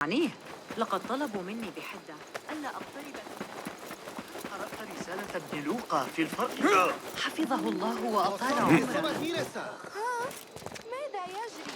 عنيه لقد طلبوا مني بحدة ألا أقترب. قرأت رسالة ابن لوقا في الفرق. حفظه الله وأطال عمره. ماذا يجري؟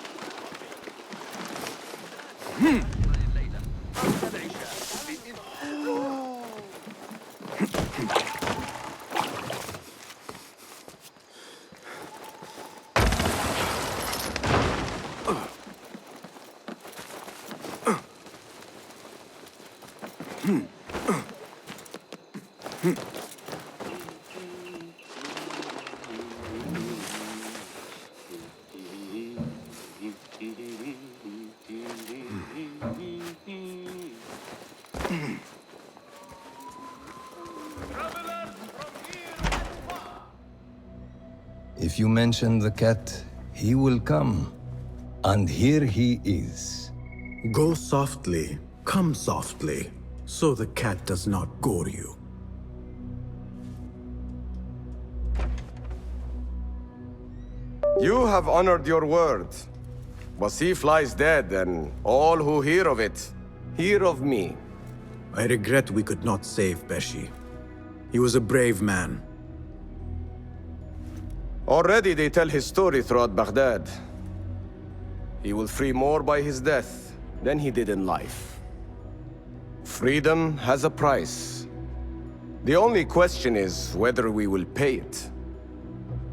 If you mention the cat, he will come. And here he is. Go softly, come softly, so the cat does not gore you. You have honored your word. Wasif lies dead, and all who hear of it, hear of me. I regret we could not save Beshi. He was a brave man. Already they tell his story throughout Baghdad. He will free more by his death than he did in life. Freedom has a price. The only question is whether we will pay it.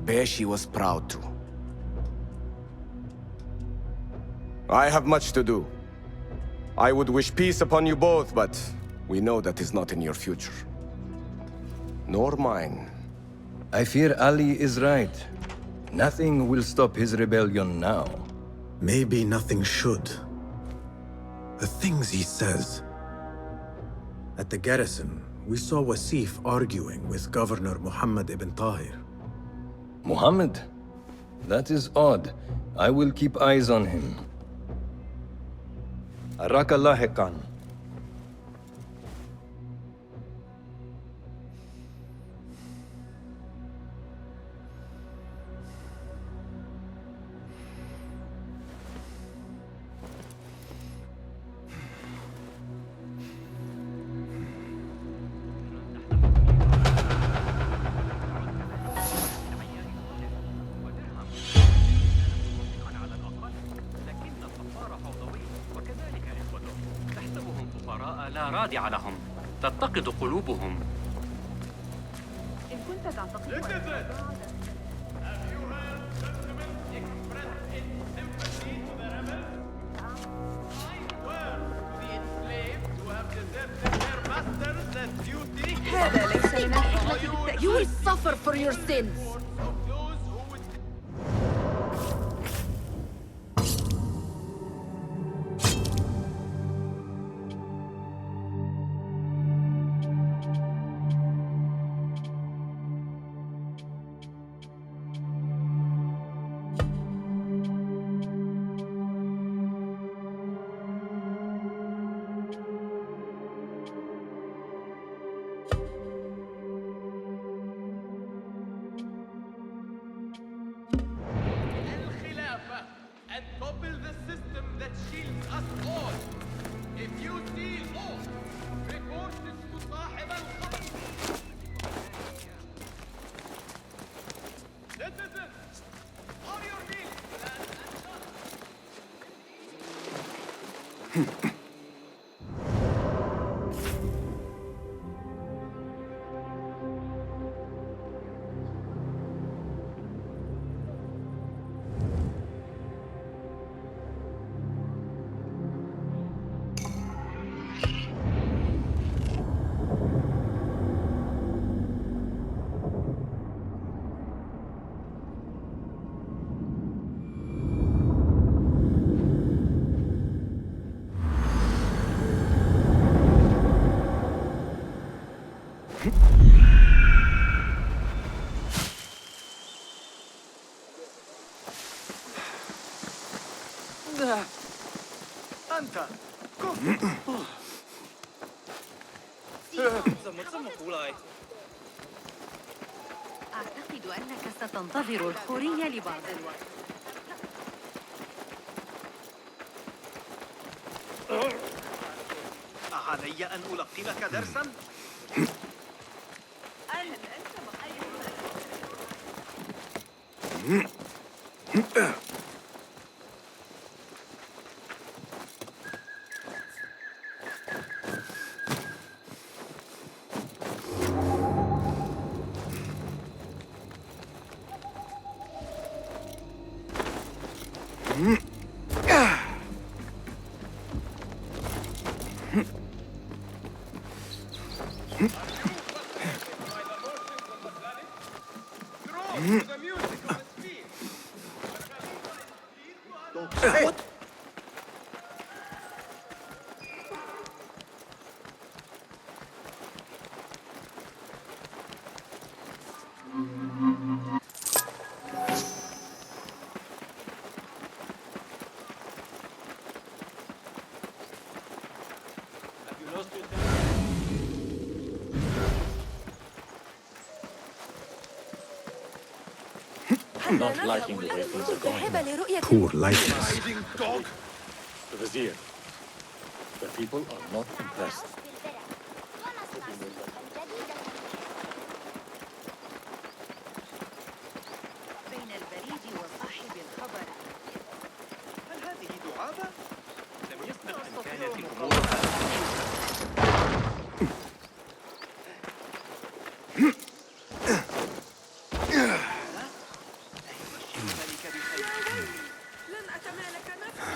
Beshi was proud to. I have much to do. I would wish peace upon you both, but we know that is not in your future. Nor mine. I fear Ali is right. Nothing will stop his rebellion now. Maybe nothing should. The things he says. At the garrison, we saw Wasif arguing with Governor Muhammad ibn Tahir. Muhammad? That is odd. I will keep eyes on him. Araka lahiqan. لا رادع لهم تتقد قلوبهم. إن كنت تعتقد هذا ليس من الحكمة بالتأكيد. You will suffer for your sins. And topple the system that shields us all. If you steal all, report it to صاحب الخطر. Citizens, on your knees. أنت كف. أعتقد أنك ستنتظر الخورية لبعض الوقت. علي أن ألقنك درسا؟ The music of the speed. Not liking the way things are going. Poor license. Hiding dog. The Vizier. The people are not impressed. بين البريد وصاحب الخبر. هل هذه دعابة؟ لم يسبق أن كانت الأمور لن أتمالك نفسي.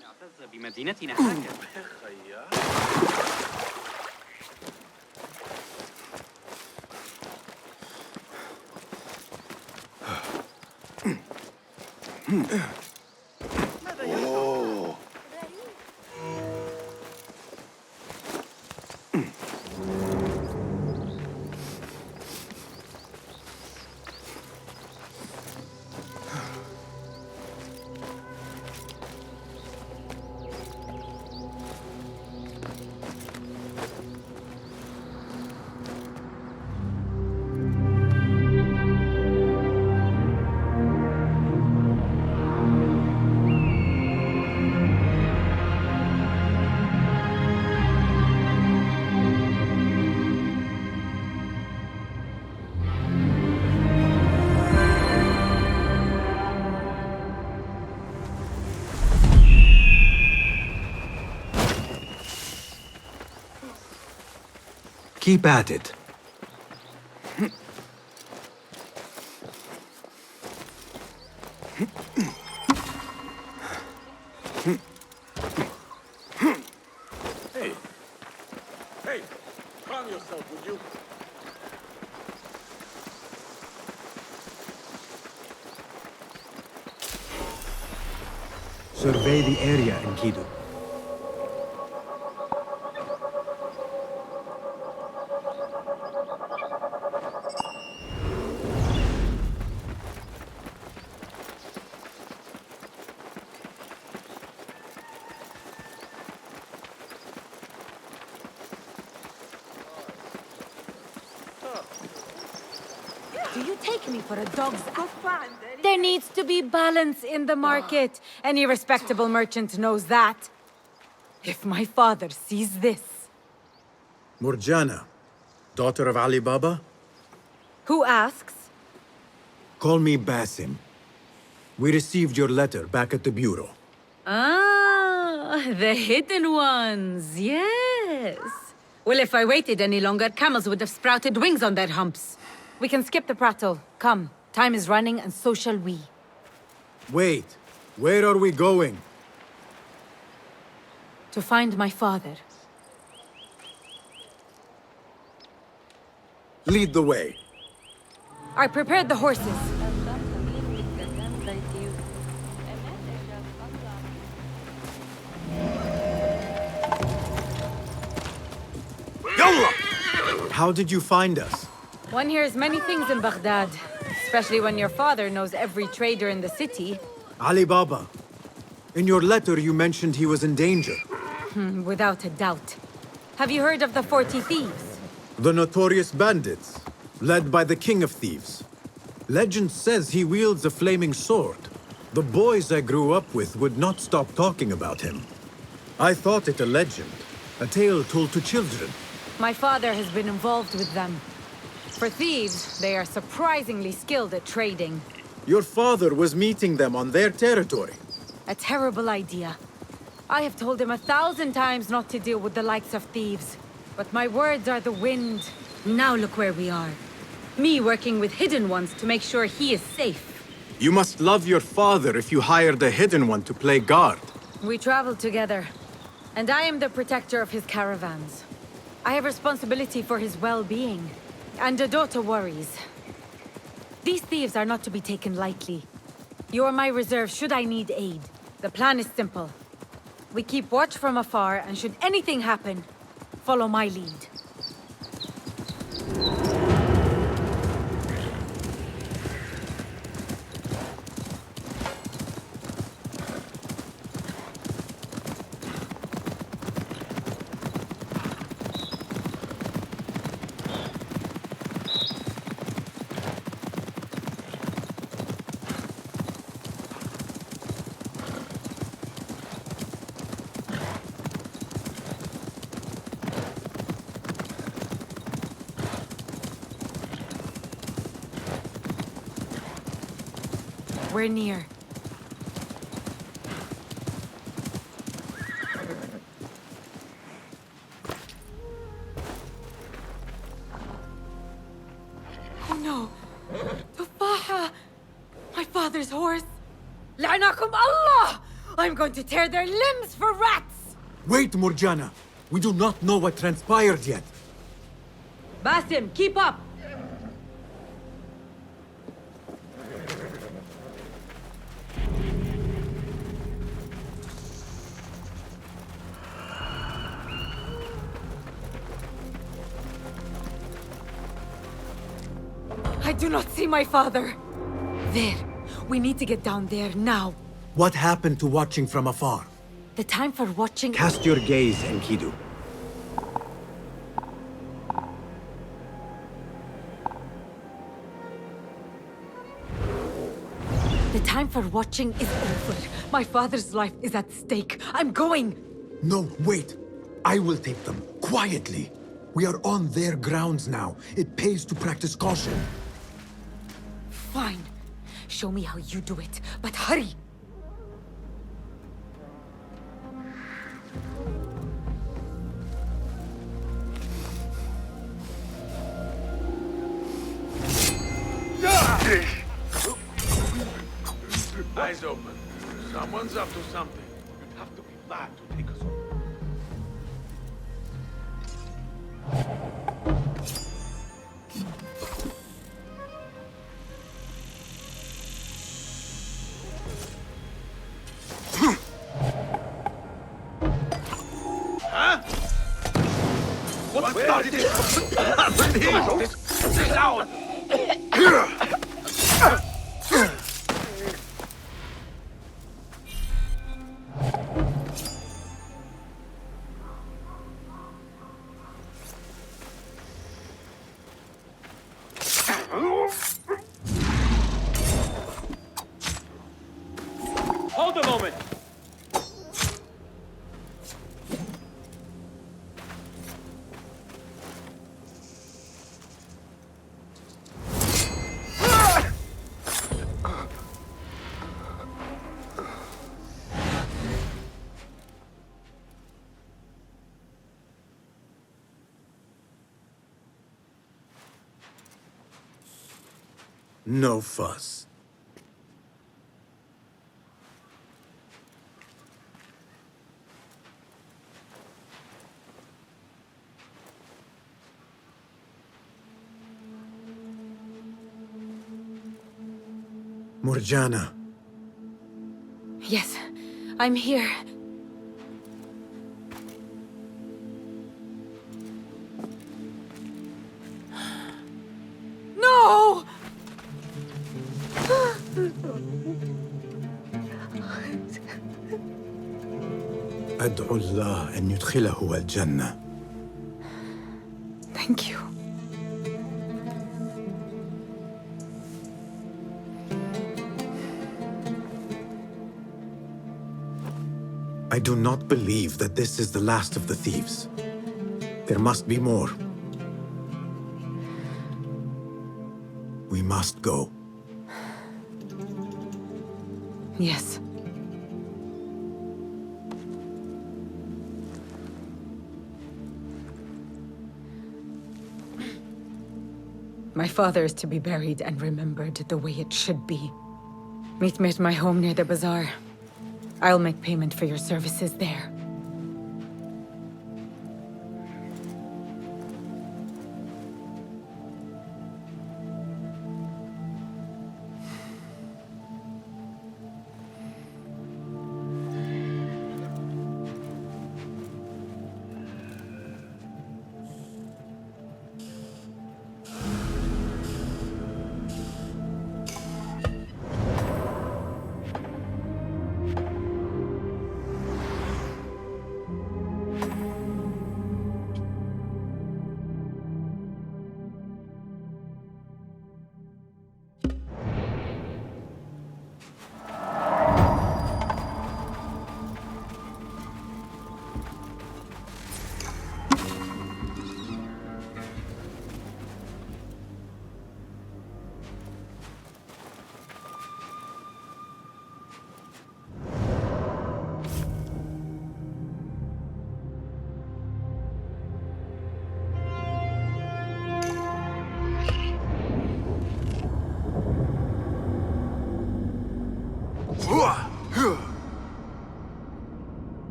نعتز بمدينتنا هكذا. Keep at it. Hey, calm yourself, would you? Survey the area, Enkidu. Do you take me for a dog's ass? There needs to be balance in the market. Any respectable merchant knows that. If my father sees this... Murjana, daughter of Ali Baba? Who asks? Call me Basim. We received your letter back at the bureau. Ah, the hidden ones, yes. Well, if I waited any longer, camels would have sprouted wings on their humps. We can skip the prattle. Come, time is running and so shall we. Wait, where are we going? To find my father. Lead the way. I prepared the horses. How did you find us? One hears many things in Baghdad, especially when your father knows every trader in the city. Ali Baba. In your letter, you mentioned he was in danger. Without a doubt. Have you heard of the 40 thieves? The notorious bandits. led by the King of Thieves. Legend says he wields a flaming sword. The boys I grew up with would not stop talking about him. I thought it a legend, a tale told to children. My father has been involved with them. For thieves, they are surprisingly skilled at trading. Your father was meeting them on their territory. A terrible idea. I have told him 1,000 times not to deal with the likes of thieves. But my words are the wind. Now look where we are. Me working with Hidden Ones to make sure he is safe. You must love your father if you hired a Hidden One to play guard. We traveled together, and I am the protector of his caravans. I have responsibility for his well-being, and Dodota worries. These thieves are not to be taken lightly. You are my reserve should I need aid. The plan is simple. We keep watch from afar, and should anything happen, follow my lead. We're near. Oh no! Tufaha! My father's horse! La'anakum Allah! I'm going to tear their limbs for rats! Wait, Murjana. We do not know what transpired yet. Basim, keep up! I do not see my father. There. We need to get down there now. What happened to watching from afar? The time for watching... Cast your gaze, Enkidu. The time for watching is over. My father's life is at stake. I'm going! No, wait. I will take them, quietly. We are on their grounds now. It pays to practice caution. Fine. Show me how you do it, but hurry! Eyes open. Someone's up to something. You'd have to be mad to take us on. Huh? What started this? Happening? Sit down! Hold a moment! No fuss. Murjana. Yes, I'm here. No! أدعو الله أن يدخله الجنة. Thank you. I do not believe that this is the last of the thieves. There must be more. We must go. Yes. My father is to be buried and remembered the way it should be. Meet me at my home near the bazaar. I'll make payment for your services there.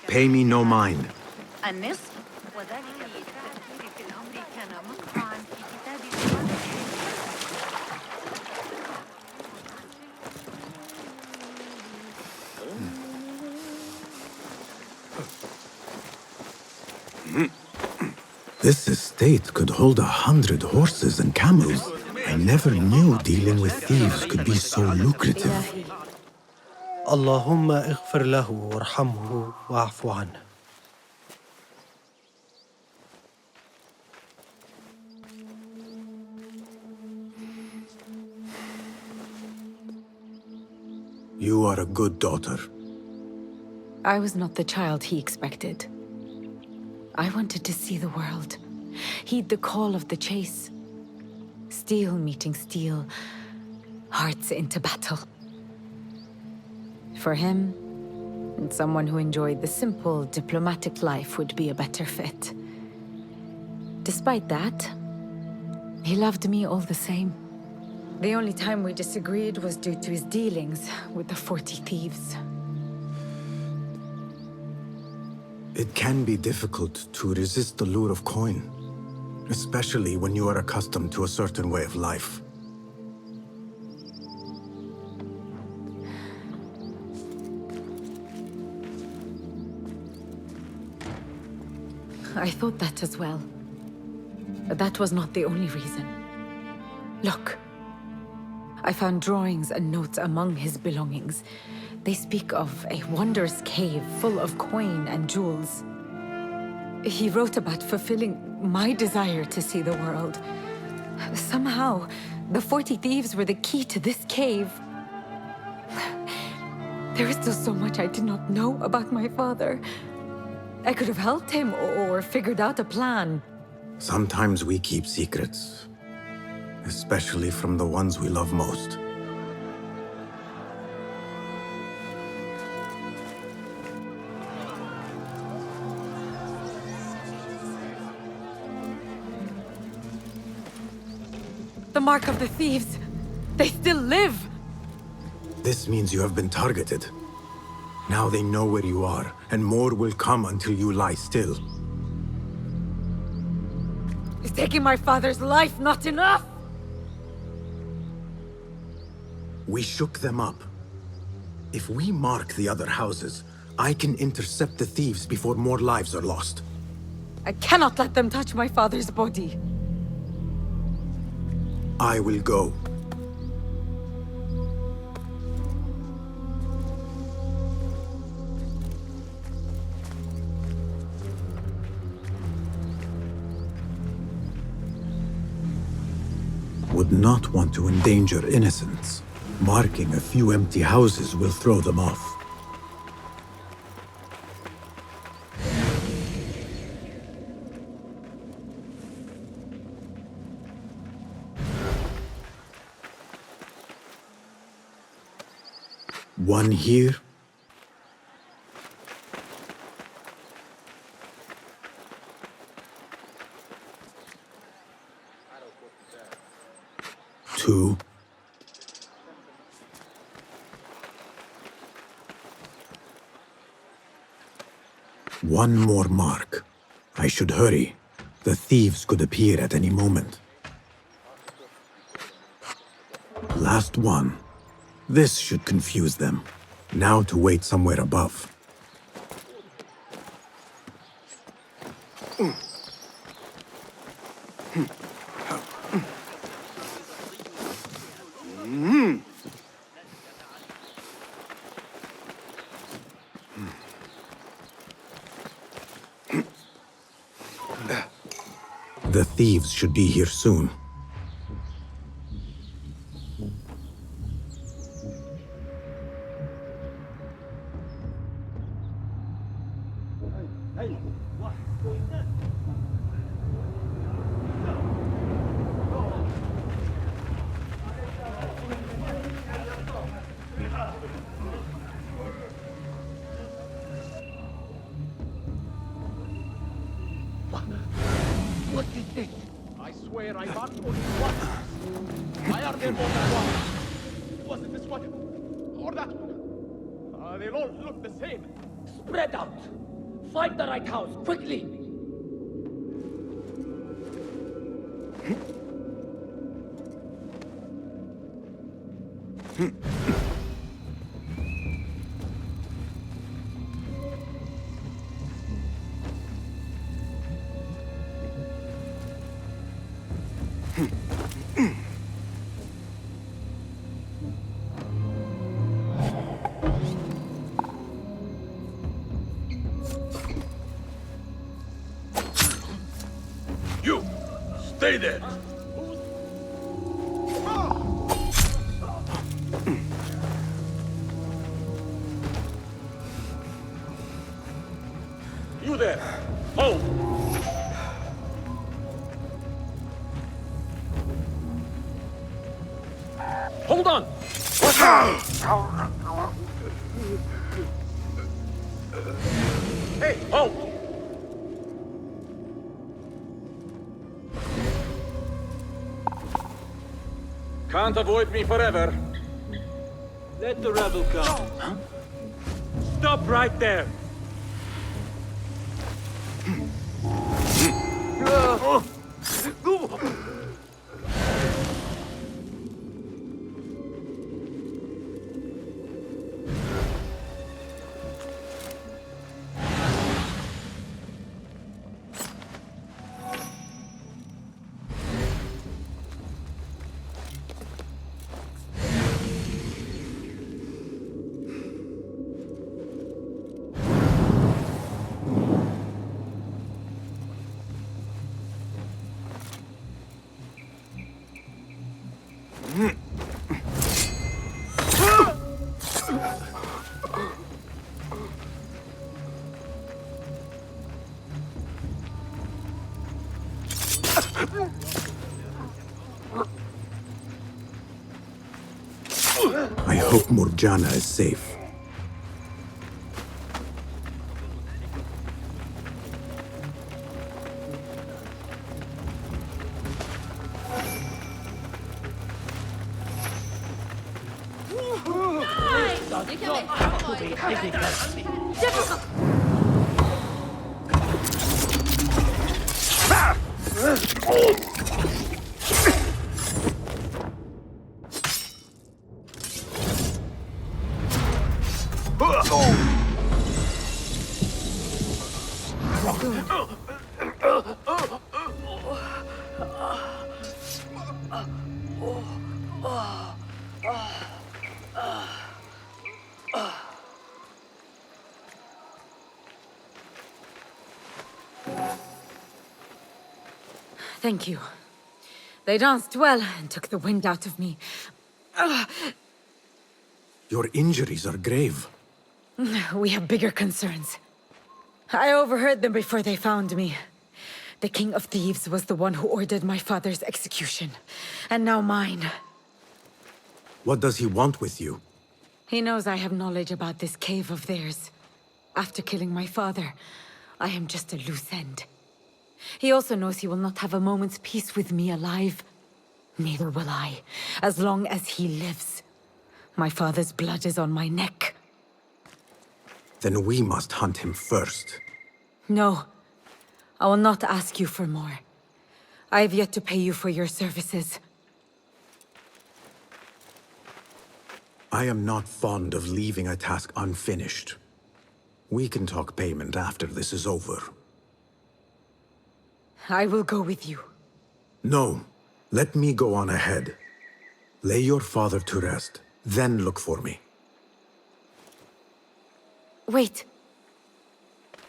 Pay me no mind. النصف وذلك بالتأثير في الأمر كان مقطعا في كتاب الله. This estate could hold 100 horses and camels. I never knew dealing with thieves could be so lucrative. اللهم اغفر له وارحمه واعف عنه. You are a good daughter. I was not the child he expected. I wanted to see the world, heed the call of the chase. Steel meeting steel, hearts into battle. For him, someone who enjoyed the simple, diplomatic life would be a better fit. Despite that, he loved me all the same. The only time we disagreed was due to his dealings with the 40 thieves. It can be difficult to resist the lure of coin, especially when you are accustomed to a certain way of life. I thought that as well. But that was not the only reason. Look. I found drawings and notes among his belongings. They speak of a wondrous cave full of coin and jewels. He wrote about fulfilling my desire to see the world. Somehow, the 40 thieves were the key to this cave. There is still so much I did not know about my father. I could have helped him or figured out a plan. Sometimes we keep secrets, especially from the ones we love most. The mark of the thieves. They still live. This means you have been targeted. Now they know where you are, and more will come until you lie still. Is taking my father's life not enough? We shook them up. If we mark the other houses, I can intercept the thieves before more lives are lost. I cannot let them touch my father's body. I will go. would not want to endanger innocents. Marking a few empty houses will throw them off. One here. Two. One more mark. I should hurry. The thieves could appear at any moment. Last one. This should confuse them. Now to wait somewhere above. The thieves should be here soon. What is this? I swear I marked only one. Why are there more than one? Was it this one? Or that one? They all look the same. Spread out! Find the right house, quickly! You! Stay there! You there! Hold! Hold on! Hey! Hold! Can't avoid me forever. Let the rebel come. Stop right there! I hope Murjana is safe. Thank you. They danced well and took the wind out of me. Your injuries are grave. We have bigger concerns. I overheard them before they found me. The King of Thieves was the one who ordered my father's execution. And now mine. What does he want with you? He knows I have knowledge about this cave of theirs. After killing my father, I am just a loose end. He also knows he will not have a moment's peace with me alive. Neither will I, as long as he lives. My father's blood is on my neck. Then we must hunt him first. No. I will not ask you for more. I have yet to pay you for your services. I am not fond of leaving a task unfinished. We can talk payment after this is over. I will go with you. No. Let me go on ahead. Lay your father to rest, then look for me. Wait.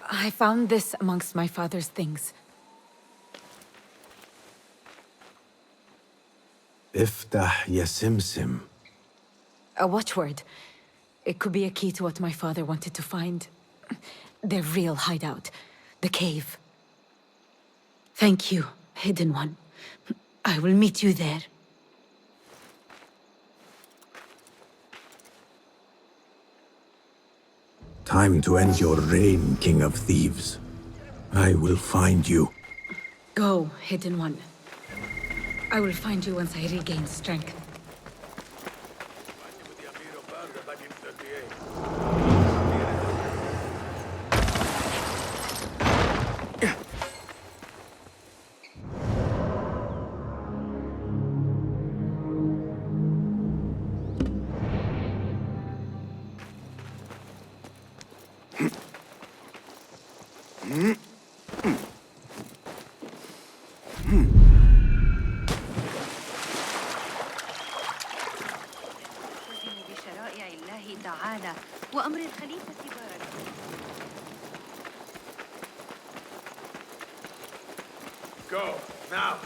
I found this amongst my father's things. Iftah Yasimsim. A watchword. It could be a key to what my father wanted to find. Their real hideout. The cave. Thank you, Hidden One. I will meet you there. Time to end your reign, King of Thieves. I will find you. Go, Hidden One. I will find you once I regain strength. بشرائع الله تعالى وأمر الخليفة بارك. Go, now!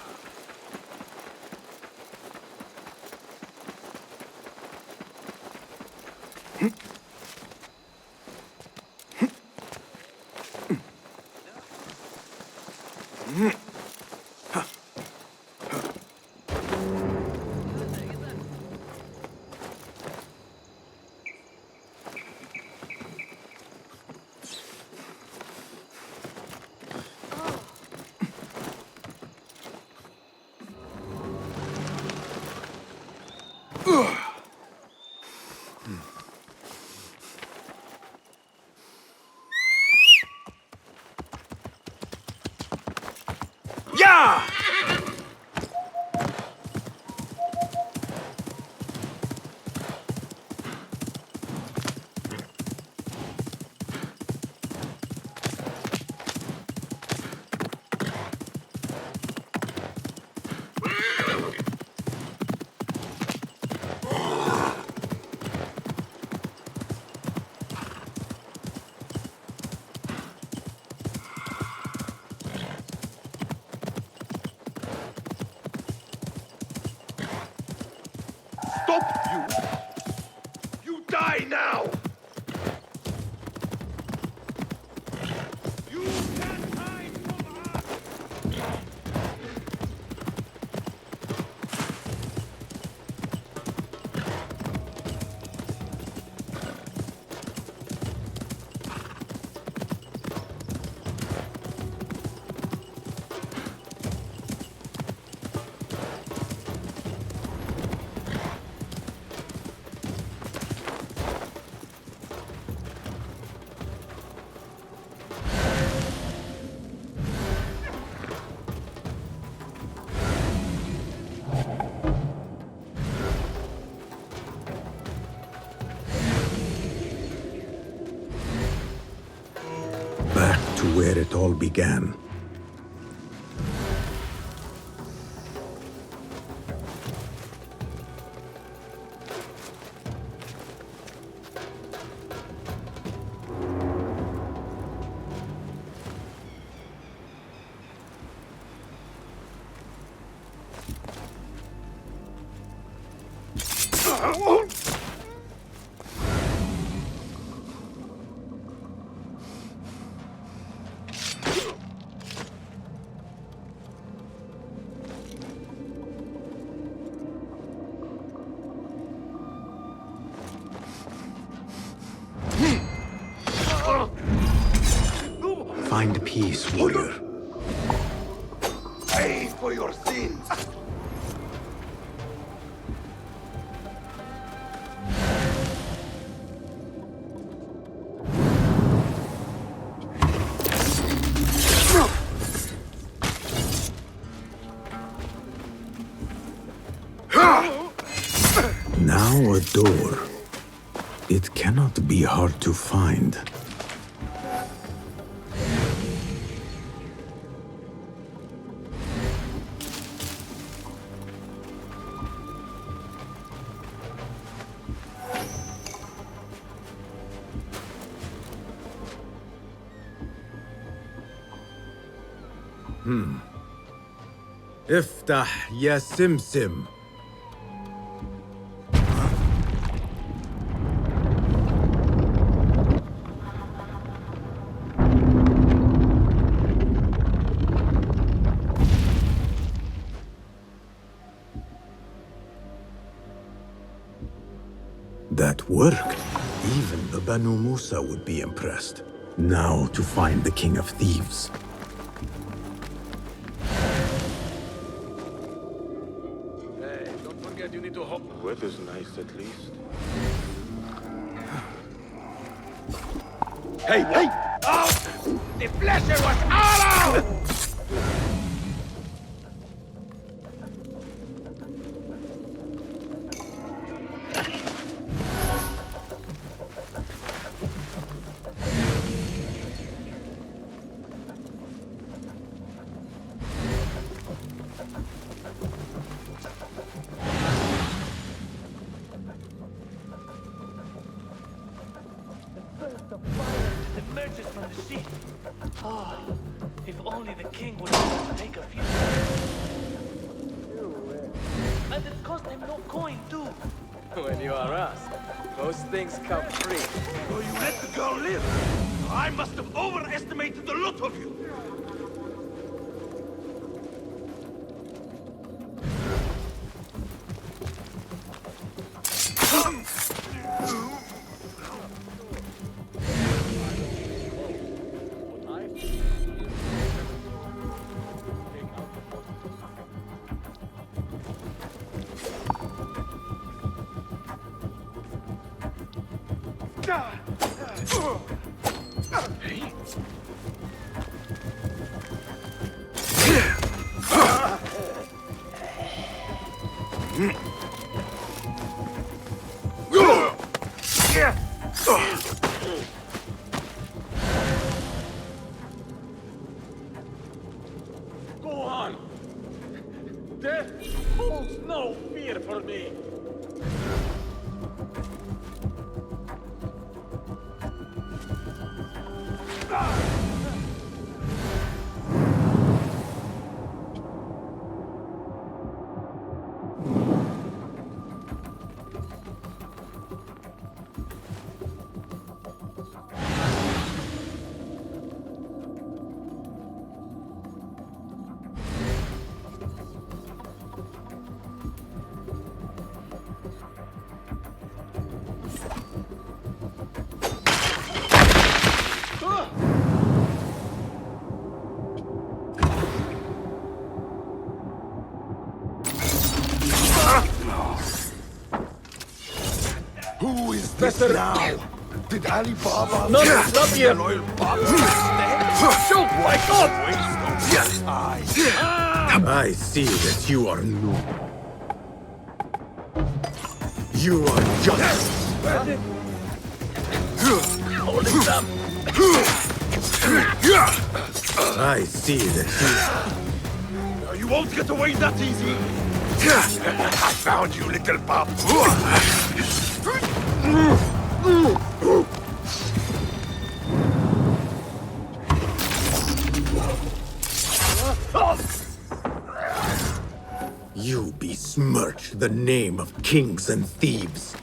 Yeah! Stop, you! You die now! You can't hide from us! Back to where it all began. Find peace, warrior. Pay for your sins! Now a door. It cannot be hard to find. افتح يا سمسم. That worked. Even the Banu Musa would be impressed. Now to find the King of Thieves. You need to hop. Weather's nice at least. Hey, hey! Out! The pleasure was all out! Emerges from the sea. Oh, if only the king would take a few. And it cost him no coin, too. When you are us, most things come free. So you let the girl live? I must have overestimated the lot of you. Go on! Death holds no fear for me! Who is this now? Did Ali Baba... No, not yet. Loyal Baba... Oh my God! I see that you are new. You are just... Hold it up. I see that You won't get away that easy. I found you, little pup. You besmirch the name of kings and thieves.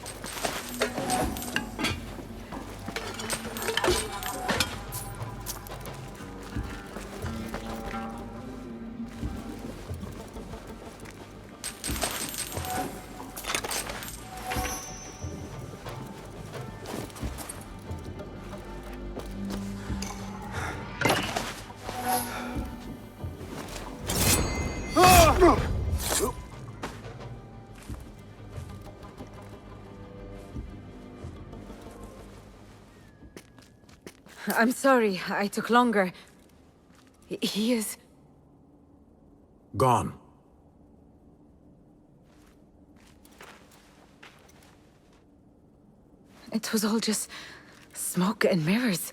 I'm sorry, I took longer. He is... Gone. It was all just smoke and mirrors.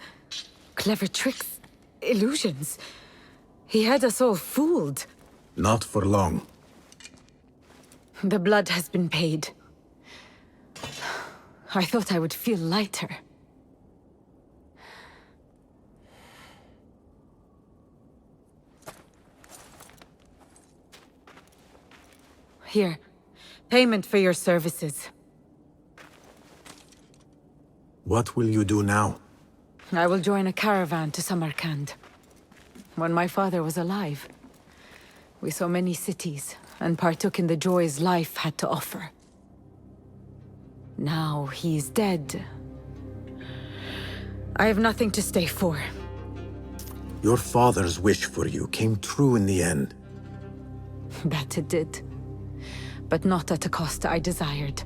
Clever tricks, illusions. He had us all fooled. Not for long. The blood has been paid. I thought I would feel lighter. Here, payment for your services. What will you do now? I will join a caravan to Samarkand. When my father was alive, we saw many cities and partook in the joys life had to offer. Now he is dead. I have nothing to stay for. Your father's wish for you came true in the end. That it did. But not at a cost I desired.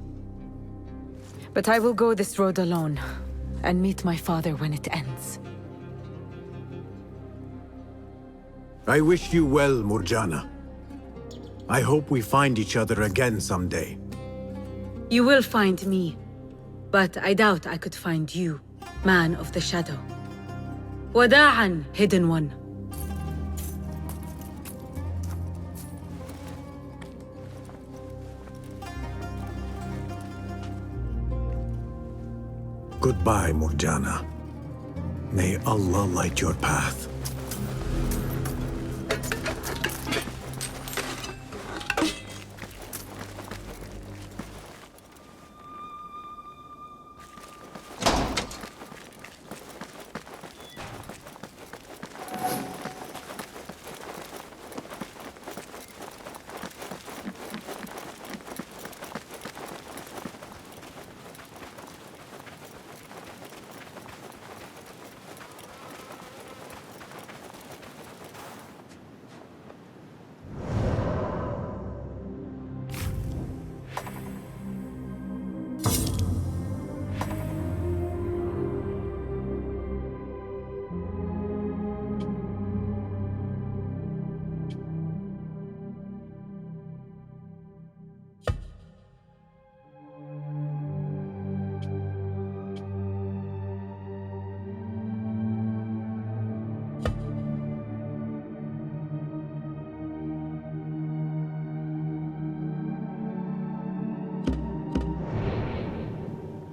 But I will go this road alone, and meet my father when it ends. I wish you well, Murjana. I hope we find each other again someday. You will find me, but I doubt I could find you, man of the shadow. Wada'an, hidden one. Goodbye, Murjana. May Allah light your path.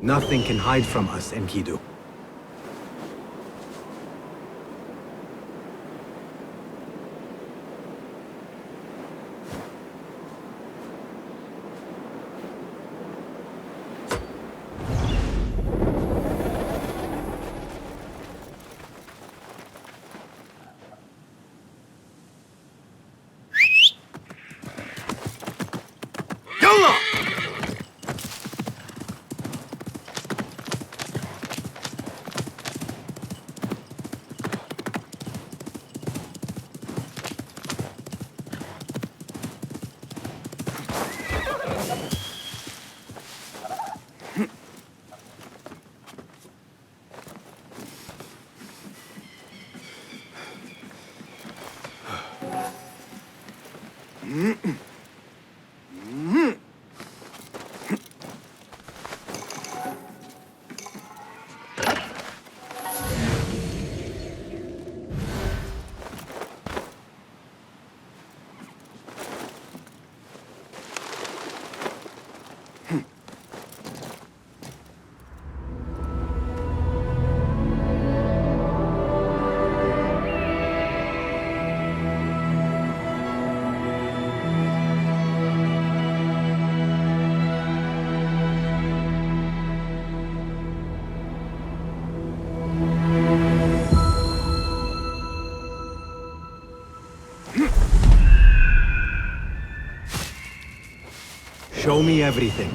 Nothing can hide from us, Enkidu. Show me everything.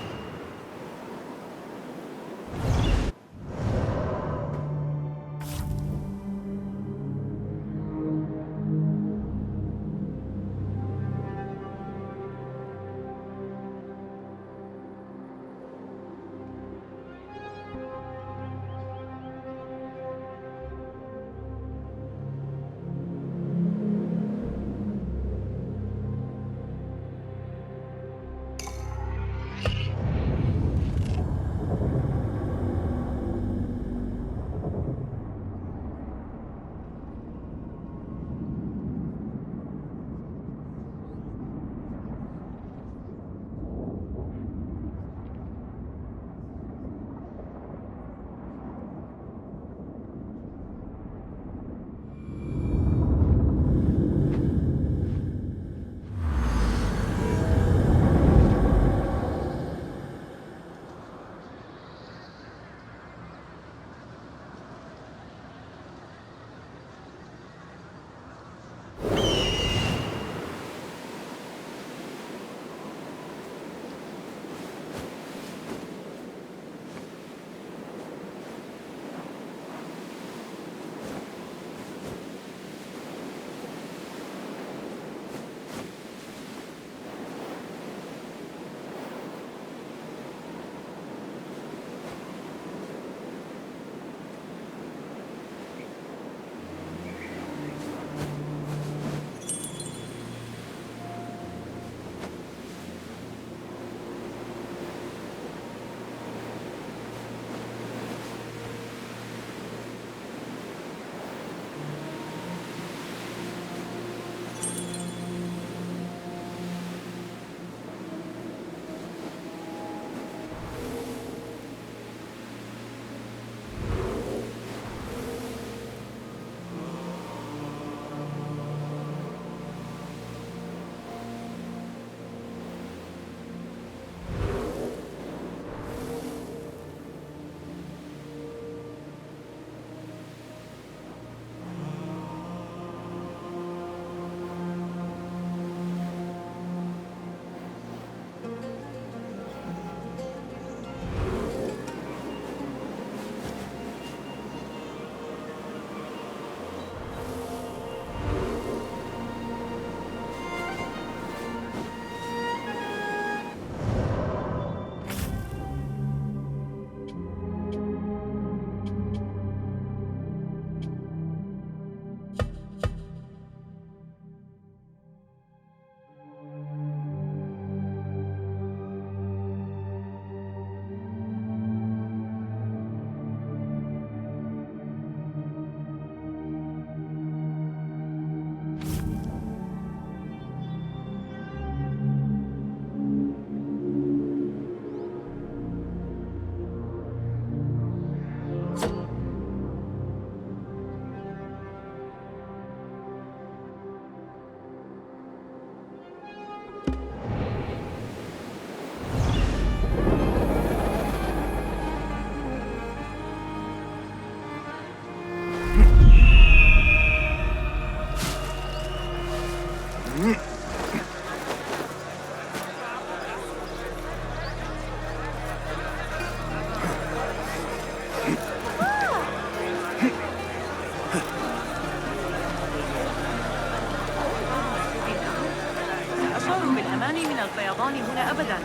الفيضان هنا أبدا.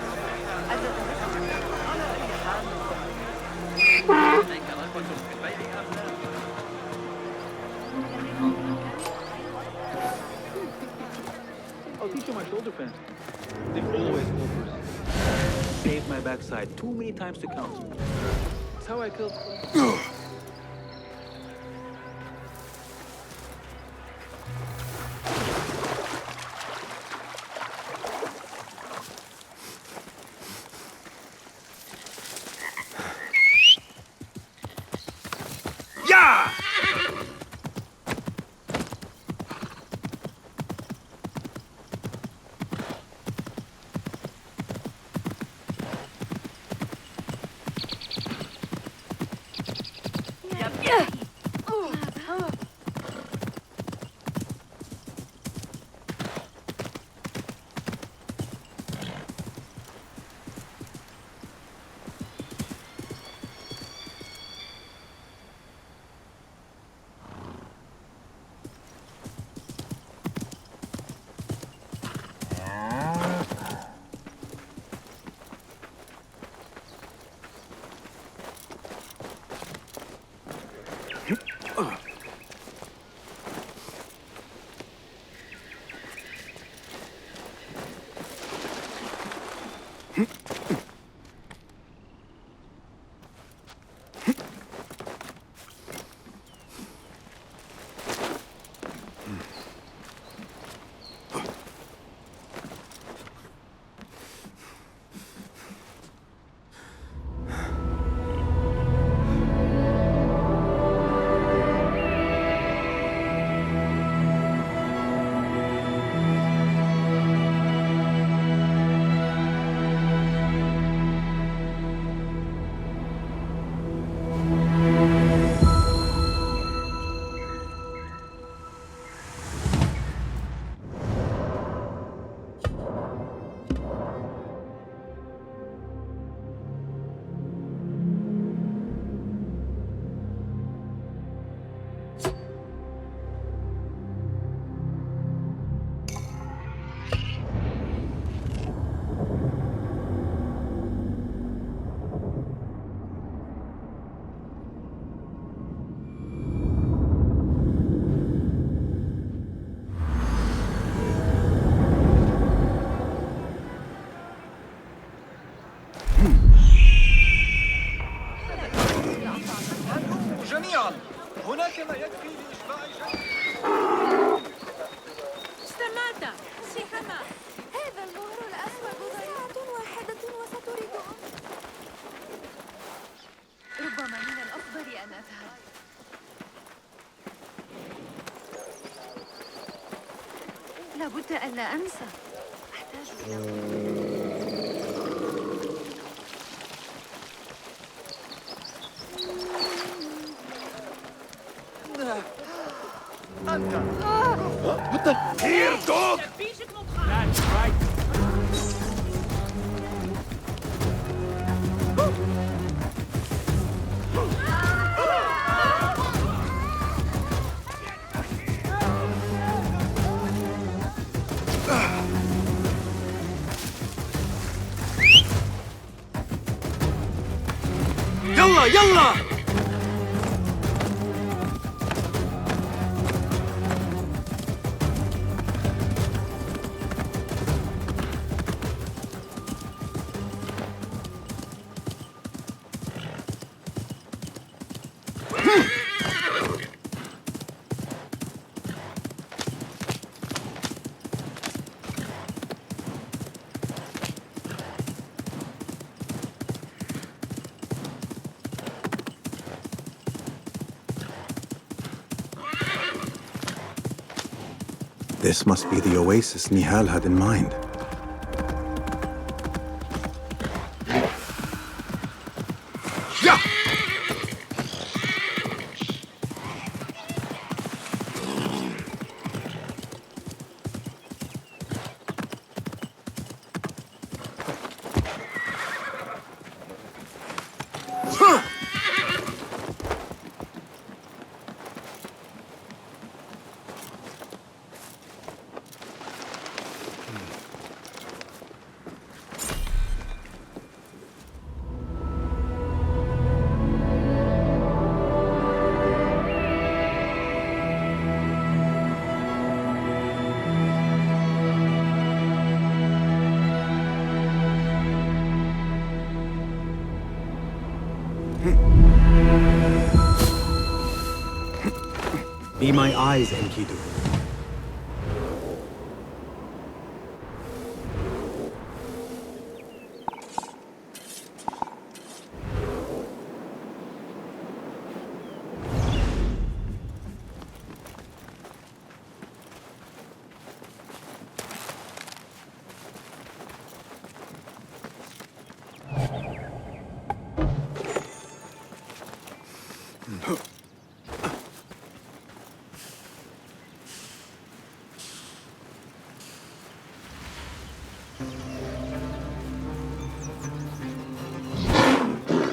I'll teach you my shoulder fence. They always go first. Saved my backside too many times to count. That's how I killed. استماتا سيكما هذا المهر الأسود ساعة واحدة وستريد ربما من الأفضل أن أذهب. لابد ألا أنسى. أحتاج What the? Here, dog! That's right. يلا يلا! This must be the oasis Nihal had in mind. Yeah! Be my eyes, Enkidu.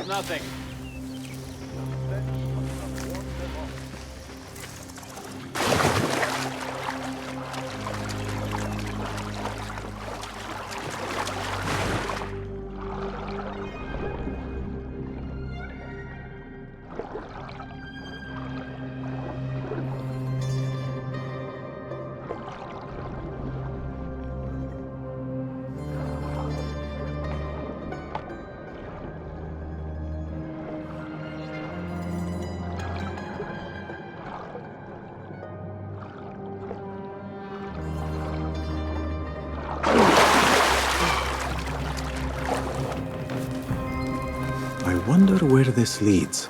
Nothing. I wonder where this leads.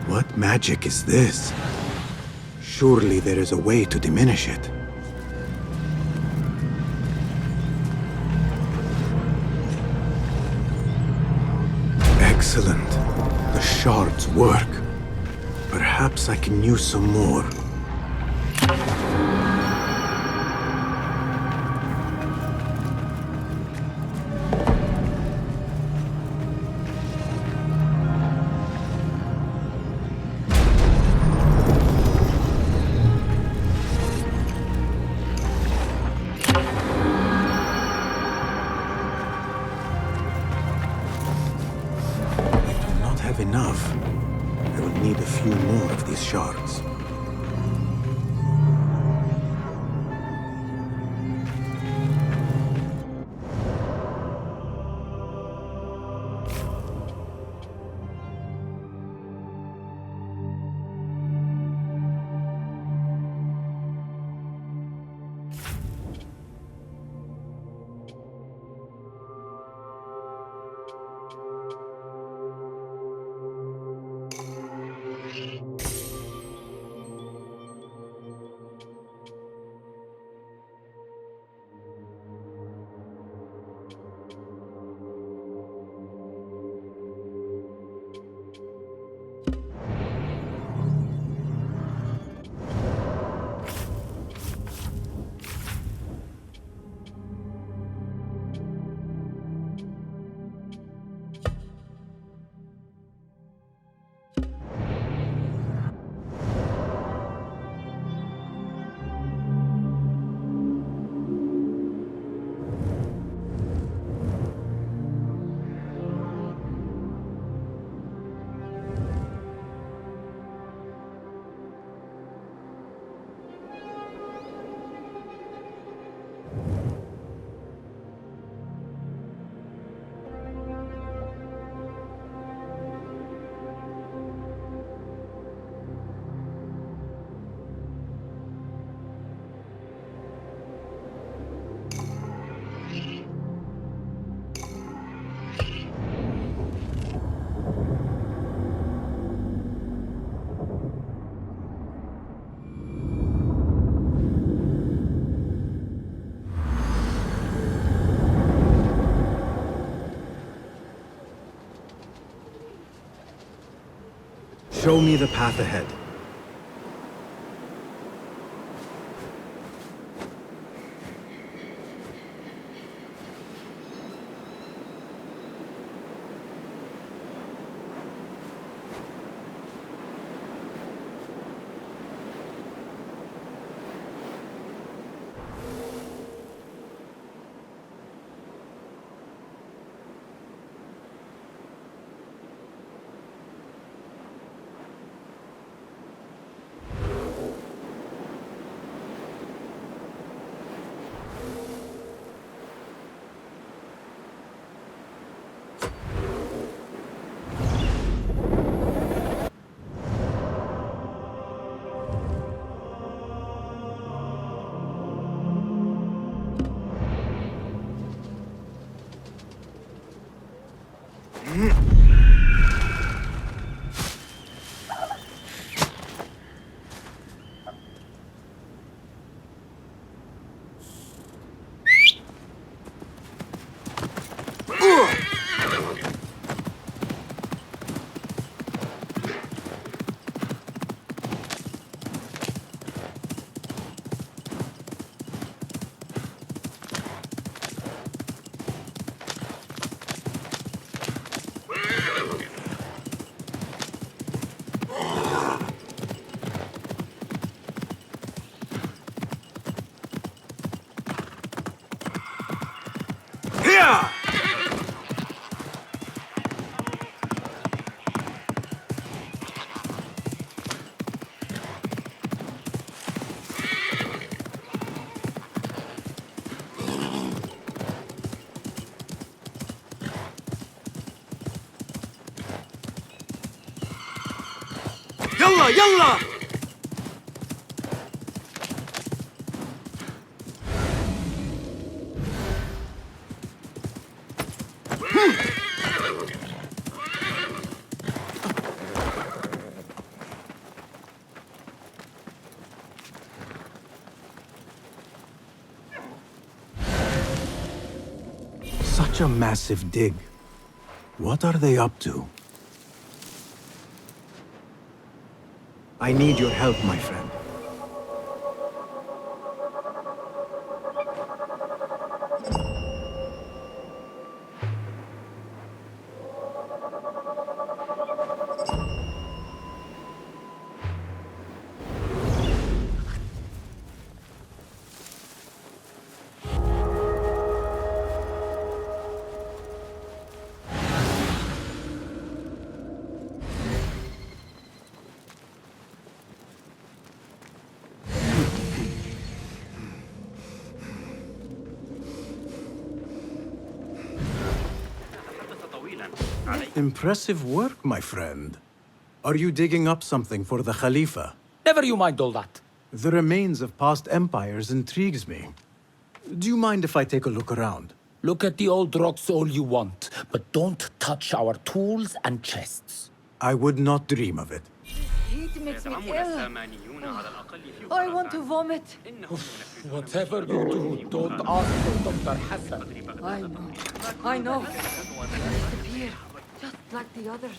What magic is this? Surely there is a way to diminish it. Excellent. The shards work. Perhaps I can use some more. Show me the path ahead. يلا يلا! Such a massive dig. What are they up to? I need your help, my friend. Impressive work, my friend. Are you digging up something for the Khalifa? Never you mind all that. The remains of past empires intrigues me. Do you mind if I take a look around? Look at the old rocks all you want, but don't touch our tools and chests. I would not dream of it. Heat makes me ill. I want to vomit. Whatever you do, don't ask for Dr. Hassan. I know. I know. Disappear, just like the others.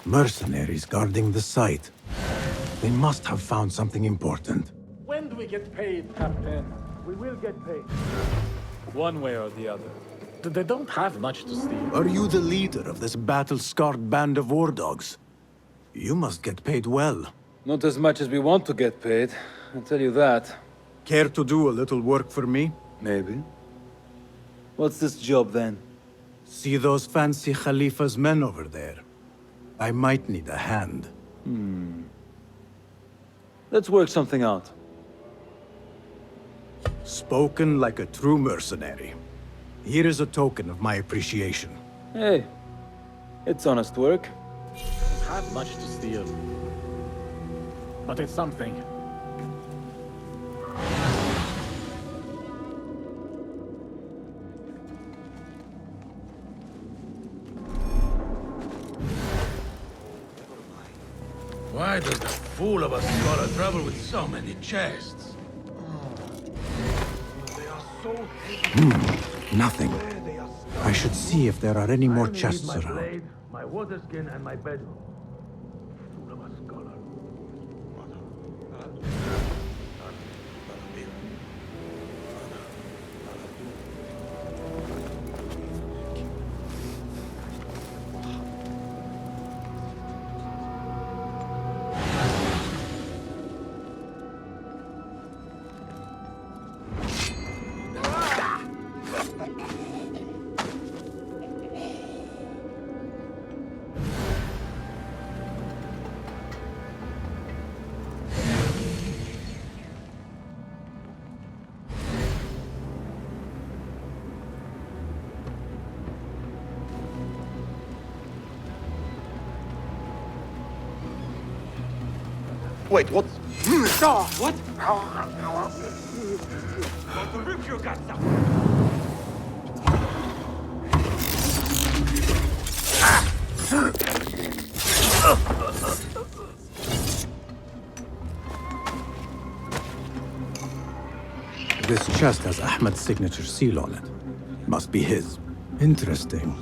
Mercenaries guarding the site. They must have found something important. When do we get paid, Captain? We will get paid. One way or the other. They don't have much to steal. Are you the leader of this battle-scarred band of war dogs? You must get paid well. Not as much as we want to get paid, I'll tell you that. Care to do a little work for me? Maybe. What's this job then? See those fancy Khalifa's men over there? I might need a hand. Let's work something out. Spoken like a true mercenary. Here is a token of my appreciation. Hey, it's honest work. Don't have much to steal. But it's something. Why does the fool of a scholar travel with so many chests? Nothing. I should see if there are any more I only chests need my around. blade, my water skin, and my bedroll. Fool of a scholar. Wait, what? What? To rip your guts out. This chest has Ahmed's signature seal on it. Must be his. Interesting.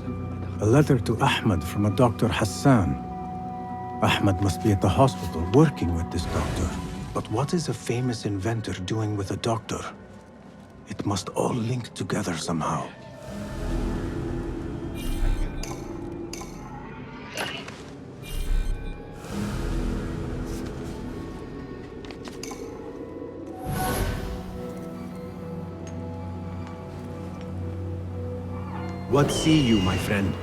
A letter to Ahmed from a Dr. Hassan. Ahmed must be at the hospital working with this doctor. But what is a famous inventor doing with a doctor? It must all link together somehow. What see you, my friend?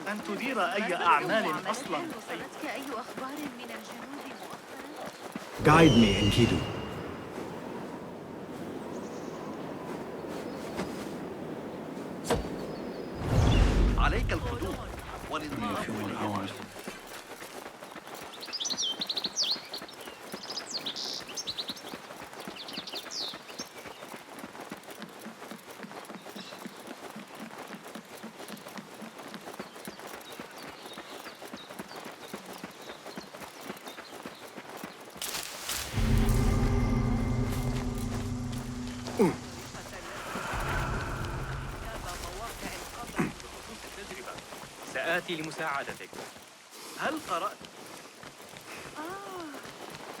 أن تدير أي أعمال أصلا. وصلتك أي أخبار من الجنوب مؤخرا؟ Guide me, Enkidu. عليك القدوم وللضيوف والهوام. سآتي لمساعدتك. هل قرأت؟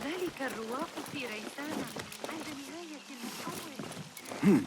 ذلك الرواق في ريسانة عند نهاية المحول.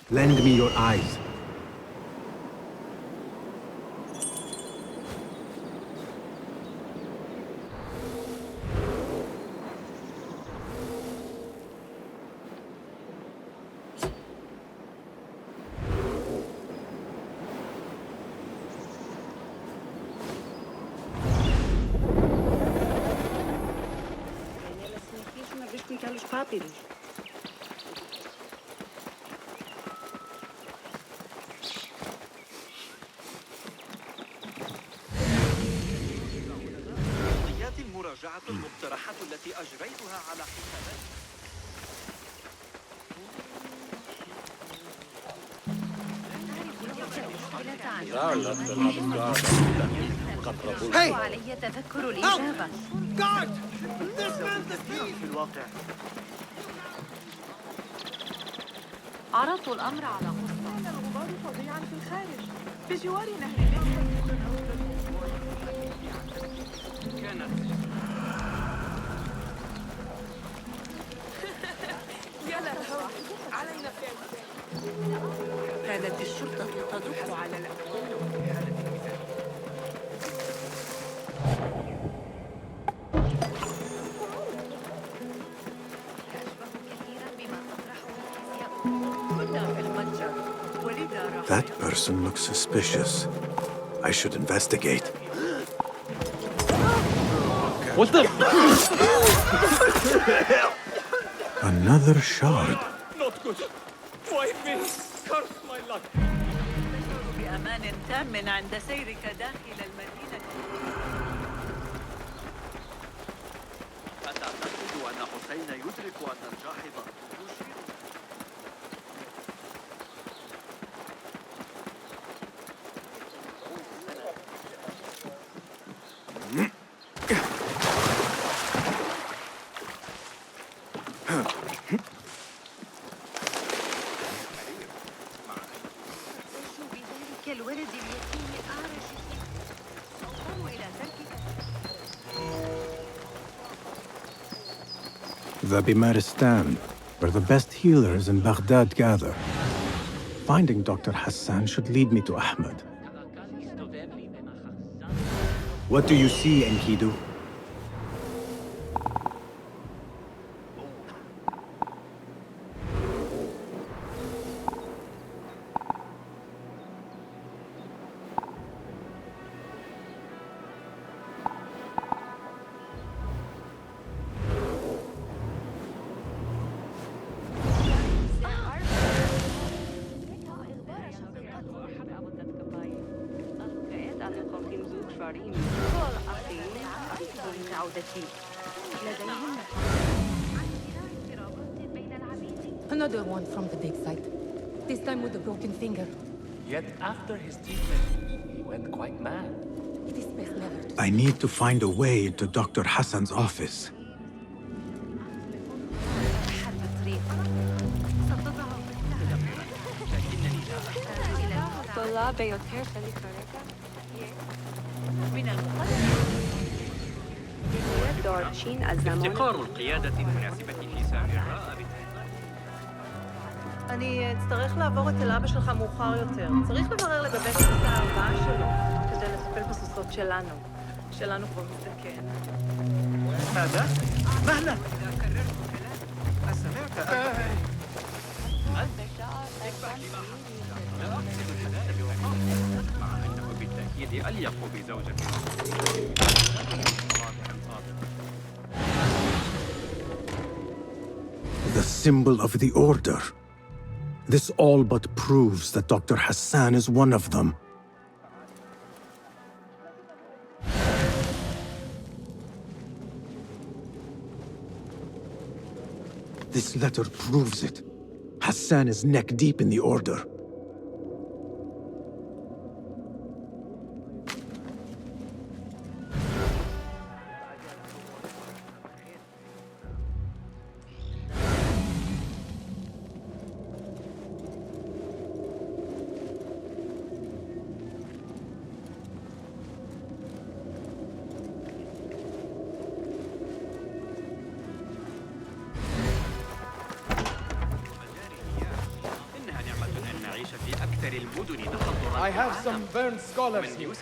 Lend me your eyes. السرعة المقترحة التي أجريتها على حسابات Hey! علي تذكر الإجابة. Guard! This man's the thief! في الواقع عرضت الأمر على قصة. كان الغبار فظيعا في الخارج بجوار نهر الليل. يلا الهواء علينا فعل. كانت الشرطة تدق على That person looks suspicious. I should investigate. What the? Another shard. Not good. Why me? Curse my luck. بأمان تام عند سيرك داخل المدينة. أتعتقد أن حسين يدرك أن الجاحظة تشير كالولد اليتيم الأعرج أضطر إلى تركك. The Bimaristan, where the best healers in Baghdad gather. Finding Dr. Hassan should lead me to Ahmed. What do you see, Enkidu? Another one from the dig site. This time with a broken finger. Yet after his treatment, he went quite mad. It is best never to... I need to find a way into Dr. Hassan's office. افتقار القيادة المناسبة في سامراء. אני אצטרך לעבור אצל אבא שלך מאוחר יותר. צריך לברר לגבי כרטיס ההלוואה שלו, כדי לטפל בסוסות שלנו. שלנו כבר מזדקן. ماذا؟ مهلا! أسمعت لا أقصد الحلال بمقام، مع أنه بالتأكيد أليق بزوجة. The symbol of the Order. This all but proves that Dr. Hassan is one of them. This letter proves it. Hassan is neck deep in the Order. I have some burned scholars here.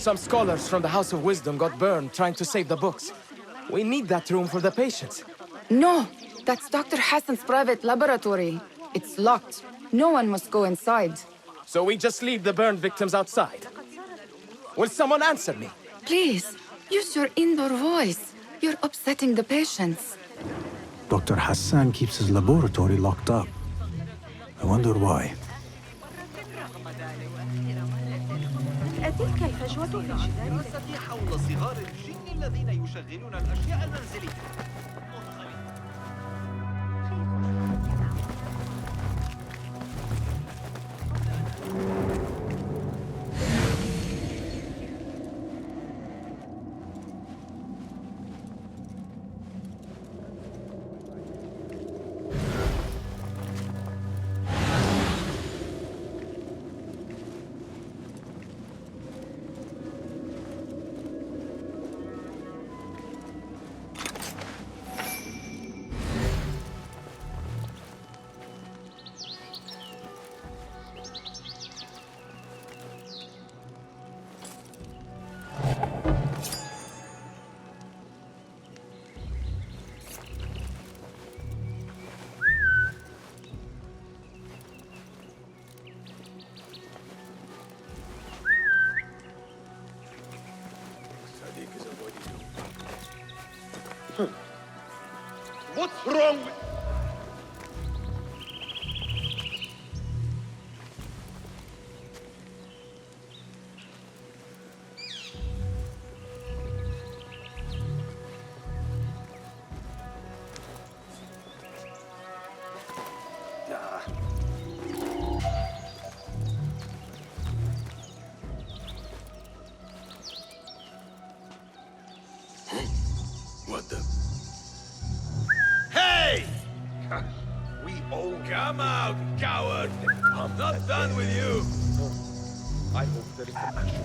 Some scholars from the House of Wisdom got burned trying to save the books. We need that room for the patients. No! That's Dr. Hassan's private laboratory. It's locked. No one must go inside. So we just leave the burned victims outside. Will someone answer me? Please, use your indoor voice. You're upsetting the patients. Dr. Hassan keeps his laboratory locked up. I wonder why. تلك الفجوة في جدار الدراسة حول صغار الجن الذين يشغلون الأشياء المنزلية. What's wrong with... What the? Hey! We all come out, coward! I'm not done with you! I hope there is some action.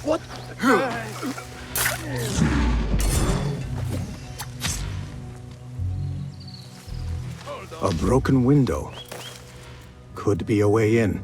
What? A broken window. Could be a way in.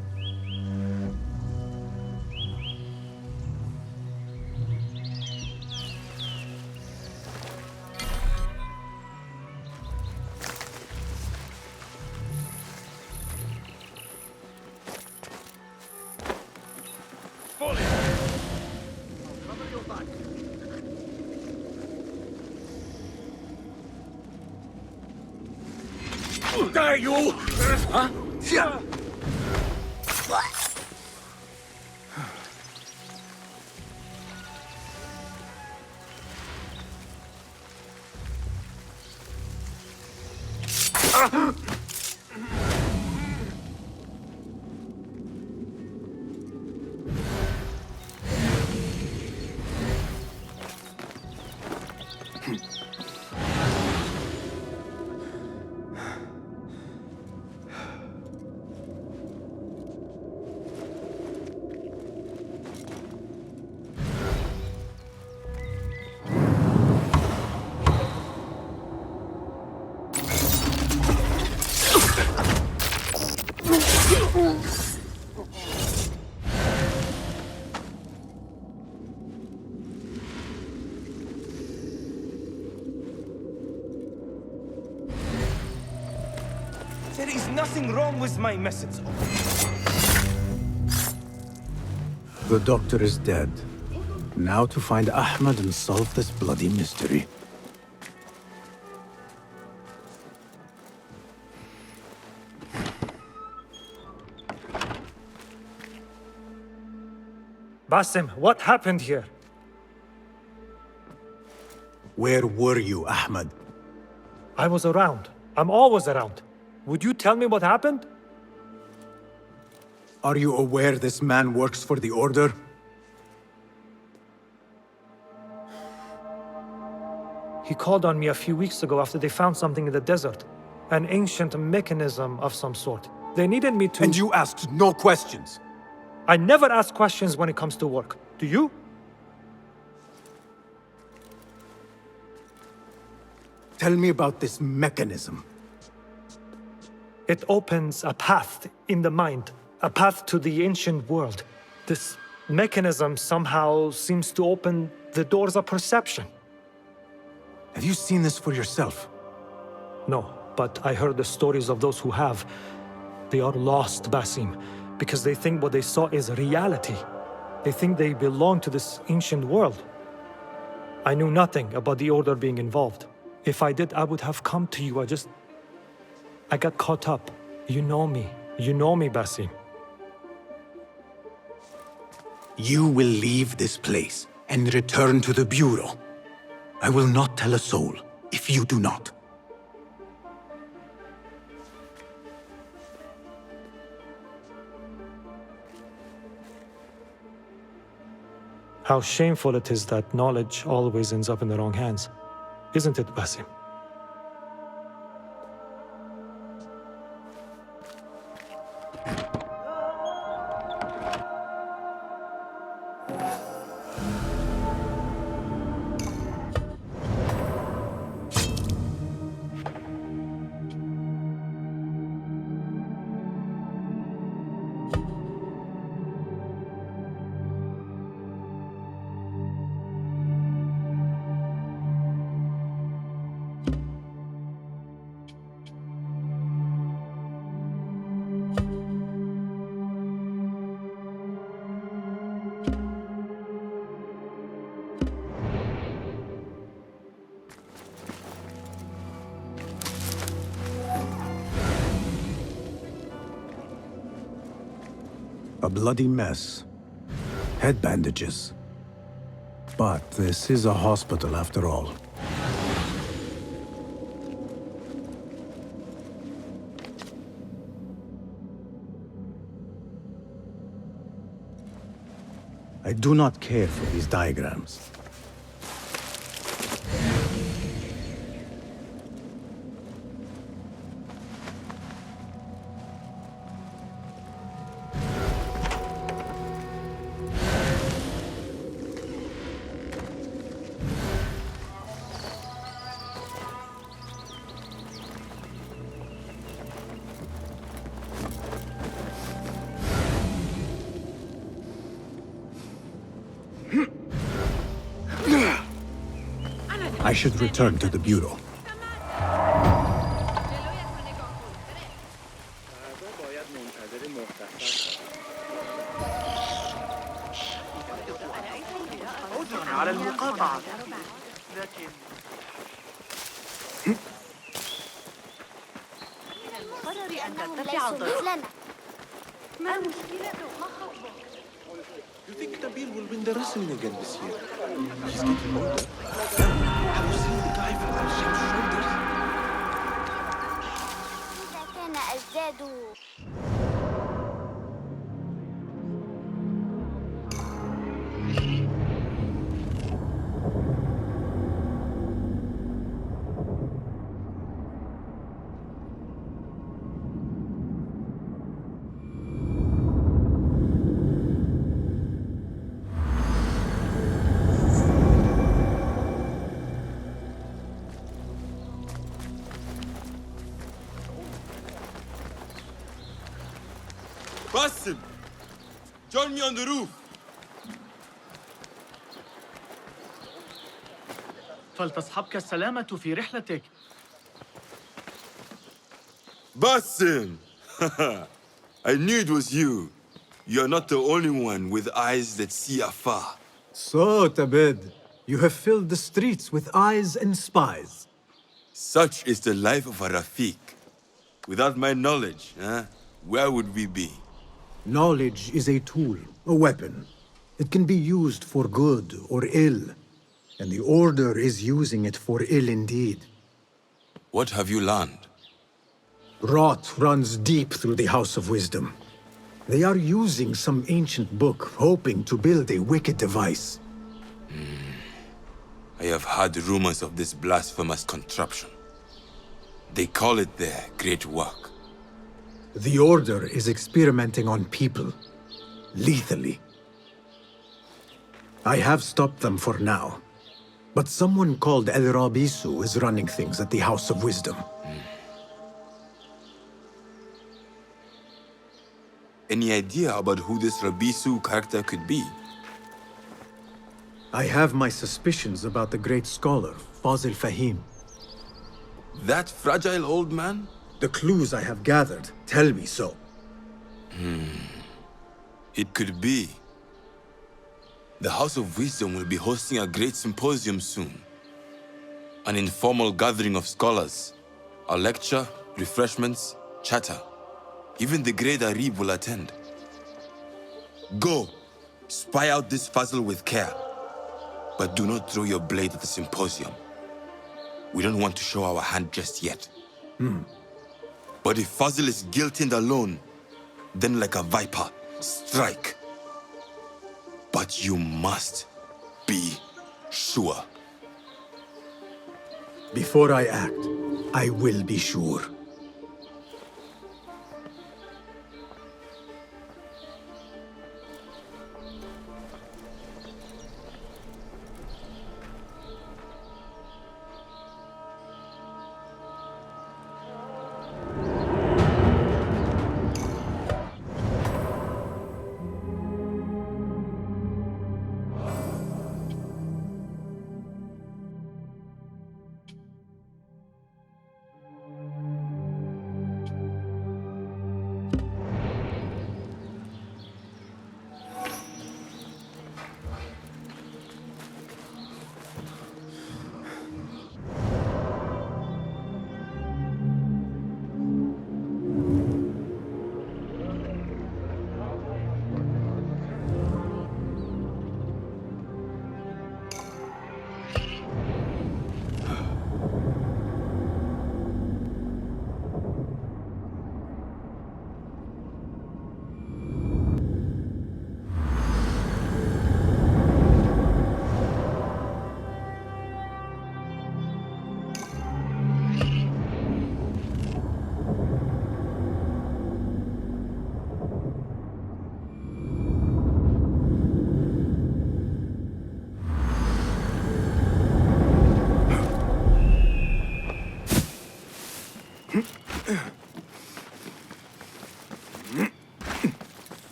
There you! Huh? Yeah. There is nothing wrong with my message. The doctor is dead. Now to find Ahmed and solve this bloody mystery. Basim, what happened here? Where were you, Ahmed? I was around. I'm always around. Would you tell me what happened? Are you aware this man works for the Order? He called on me a few weeks ago after they found something in the desert. An ancient mechanism of some sort. They needed me to... And you asked no questions? I never ask questions when it comes to work. Do you? Tell me about this mechanism. It opens a path in the mind, a path to the ancient world. This mechanism somehow seems to open the doors of perception. Have you seen this for yourself? No, but I heard the stories of those who have. They are lost, Basim, because they think what they saw is reality. They think they belong to this ancient world. I knew nothing about the Order being involved. If I did, I would have come to you. I got caught up. You know me, Basim. You will leave this place and return to the Bureau. I will not tell a soul if you do not. How shameful it is that knowledge always ends up in the wrong hands. Isn't it, Basim? A bloody mess. Head bandages. But this is a hospital after all. I do not care for these diagrams. I should return to the Bureau. على المقاطعة. قرر أن ترتفع الضرر. ما المشكلة؟ ما خطبك؟ You think Nabil will win the wrestling again this year? She's getting older. Have you seen the guy from Al-Sham's shoulders? إذا كان أجداده Basim! Join me on the roof! فلتصحبك السلامة في رحلتك. Basim! I knew it was you. You're not the only one with eyes that see afar. So, Tabed, you have filled the streets with eyes and spies. Such is the life of a Rafiq. Without my knowledge, where would we be? Knowledge is a tool, a weapon. It can be used for good or ill. And the Order is using it for ill indeed. What have you learned? Rot runs deep through the House of Wisdom. They are using some ancient book, hoping to build a wicked device. I have heard rumors of this blasphemous contraption. They call it their great work. The Order is experimenting on people, lethally. I have stopped them for now, but someone called El Rabisu is running things at the House of Wisdom. Any idea about who this Rabisu character could be? I have my suspicions about the great scholar, Fazil Fahim. That fragile old man? The clues I have gathered tell me so. It could be. The House of Wisdom will be hosting a great symposium soon. An informal gathering of scholars. A lecture, refreshments, chatter. Even the great Arib will attend. Go, spy out this puzzle with care. But do not throw your blade at the symposium. We don't want to show our hand just yet. But if Fazil is guilty and alone, then like a viper, strike. But you must be sure. Before I act, I will be sure.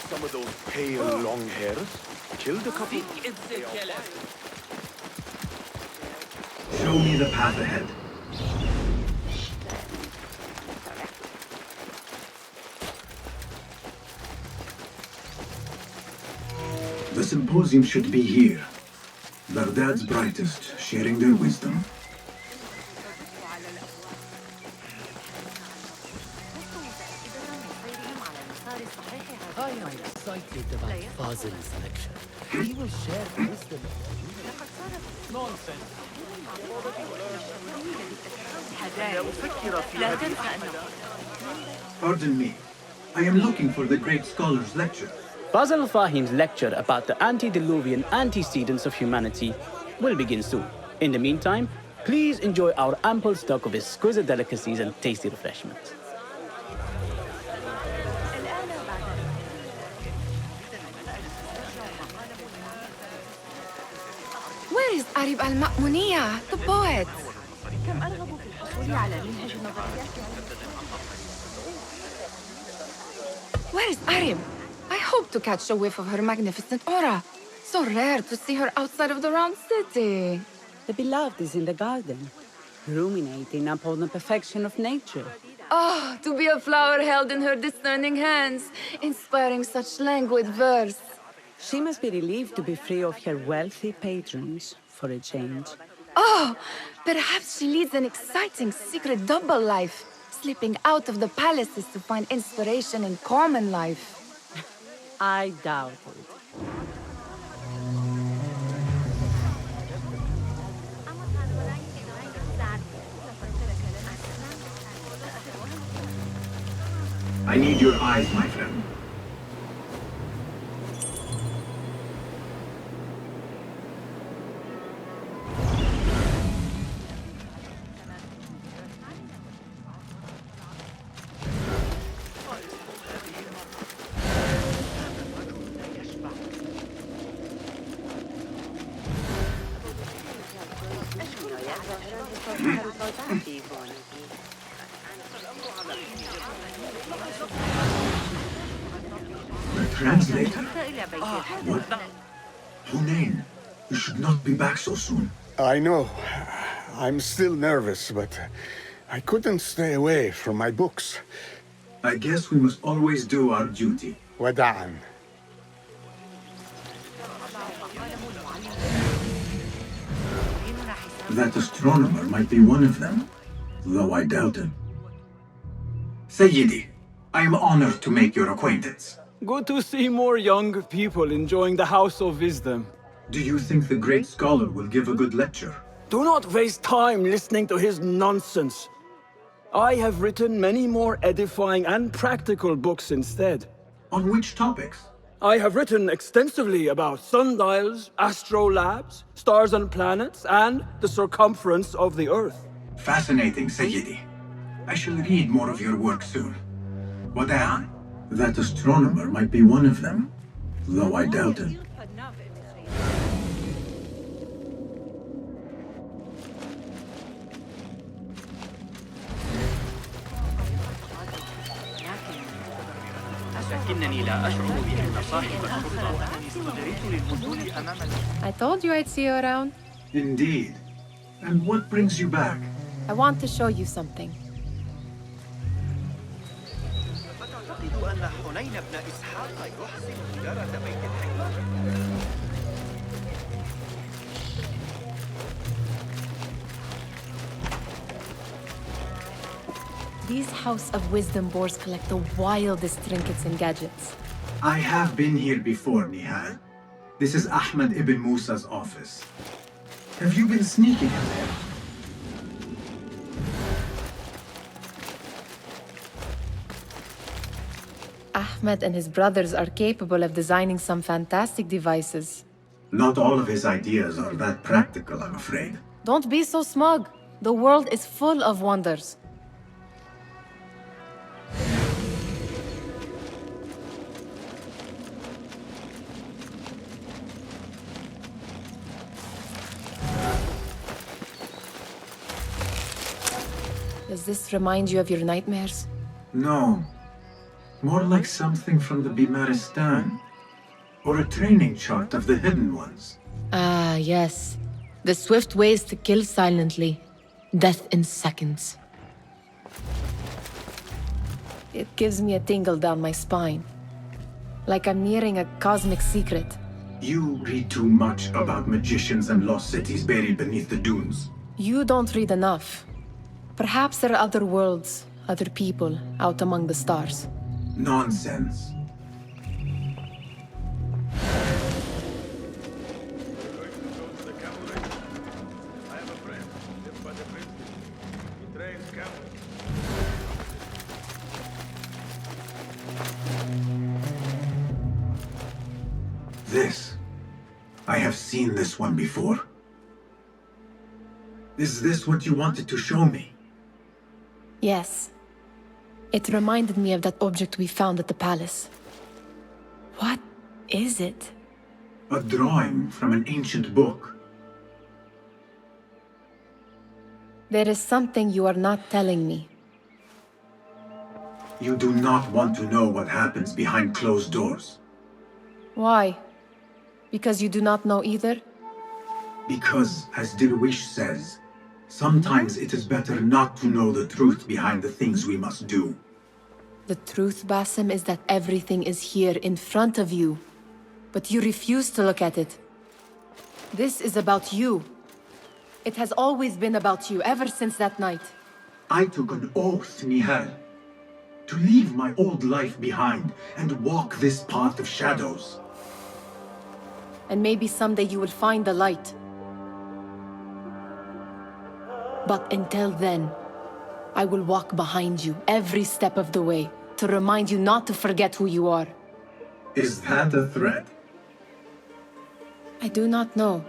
Some of those pale long hairs killed a couple. Show me the path ahead. The symposium should be here. Baghdad's brightest, sharing their wisdom. I am excited about Fazil's lecture. He will share wisdom. Nonsense. لا تنسى أنه Pardon me. I am looking for the great scholar's lecture. Fazl Fahim's lecture about the antediluvian antecedents of humanity will begin soon. In the meantime, please enjoy our ample stock of exquisite delicacies and tasty refreshments. Where is Arib al-Ma'muniya, the poet? كم أرغب في الحصول على منهج نظريات. Where is Arib? I hope to catch a whiff of her magnificent aura. So rare to see her outside of the round city. The beloved is in the garden, ruminating upon the perfection of nature. Oh, to be a flower held in her discerning hands, inspiring such languid verse. She must be relieved to be free of her wealthy patrons for a change. Oh, perhaps she leads an exciting secret double life, slipping out of the palaces to find inspiration in common life. I doubt it. I need your eyes, my friend. The translator? What? Hunain, you should not be back so soon. I know. I'm still nervous, but I couldn't stay away from my books. I guess we must always do our duty. Wada'an. That astronomer might be one of them, though I doubt it. Sayyidi, I am honored to make your acquaintance. Good to see more young people enjoying the House of Wisdom. Do you think the great scholar will give a good lecture? Do not waste time listening to his nonsense. I have written many more edifying and practical books instead. On which topics? I have written extensively about sundials, astrolabes, stars and planets, and the circumference of the Earth. Fascinating, Sayyidi. I shall read more of your work soon. Wada'an, that astronomer might be one of them, though I doubt it. لكنني لا أشعر بأن صاحب الشرطة قدرت للوصول أمام I told you I'd see you around. Indeed. And what brings you back? I want to show you something. أتعتقد أن حنين بن إسحاق يحسن إدارة بيت الحكمة؟ These House of Wisdom boars collect the wildest trinkets and gadgets. I have been here before, Nihal. This is Ahmed ibn Musa's office. Have you been sneaking in there? Ahmed and his brothers are capable of designing some fantastic devices. Not all of his ideas are that practical, I'm afraid. Don't be so smug. The world is full of wonders. Does this remind you of your nightmares? No. More like something from the Bimaristan. Or a training chart of the Hidden Ones. Ah, yes. The swift ways to kill silently. Death in seconds. It gives me a tingle down my spine. Like I'm nearing a cosmic secret. You read too much about magicians and lost cities buried beneath the dunes. You don't read enough. Perhaps there are other worlds, other people, out among the stars. Nonsense. This. I have seen this one before. Is this what you wanted to show me? Yes. It reminded me of that object we found at the palace. What is it? A drawing from an ancient book. There is something you are not telling me. You do not want to know what happens behind closed doors. Why? Because you do not know either? Because, as Dirwish says, sometimes it is better not to know the truth behind the things we must do. The truth, Basim, is that everything is here in front of you. But you refuse to look at it. This is about you. It has always been about you, ever since that night. I took an oath, Nihal, to leave my old life behind and walk this path of shadows. And maybe someday you will find the light. But until then, I will walk behind you every step of the way to remind you not to forget who you are. Is that a threat? I do not know.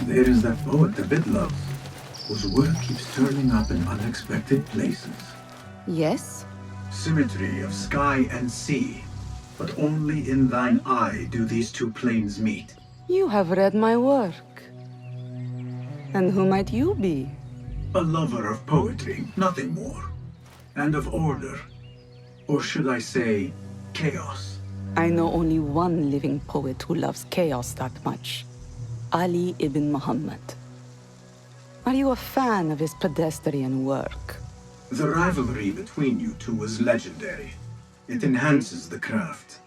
There is that poet the bit loves, whose work keeps turning up in unexpected places. Yes? Symmetry of sky and sea, but only in thine eye do these two planes meet. You have read my work. And who might you be? A lover of poetry, nothing more. And of order. Or should I say, chaos. I know only one living poet who loves chaos that much. Ali ibn Muhammad. Are you a fan of his pedestrian work? The rivalry between you two is legendary. It enhances the craft.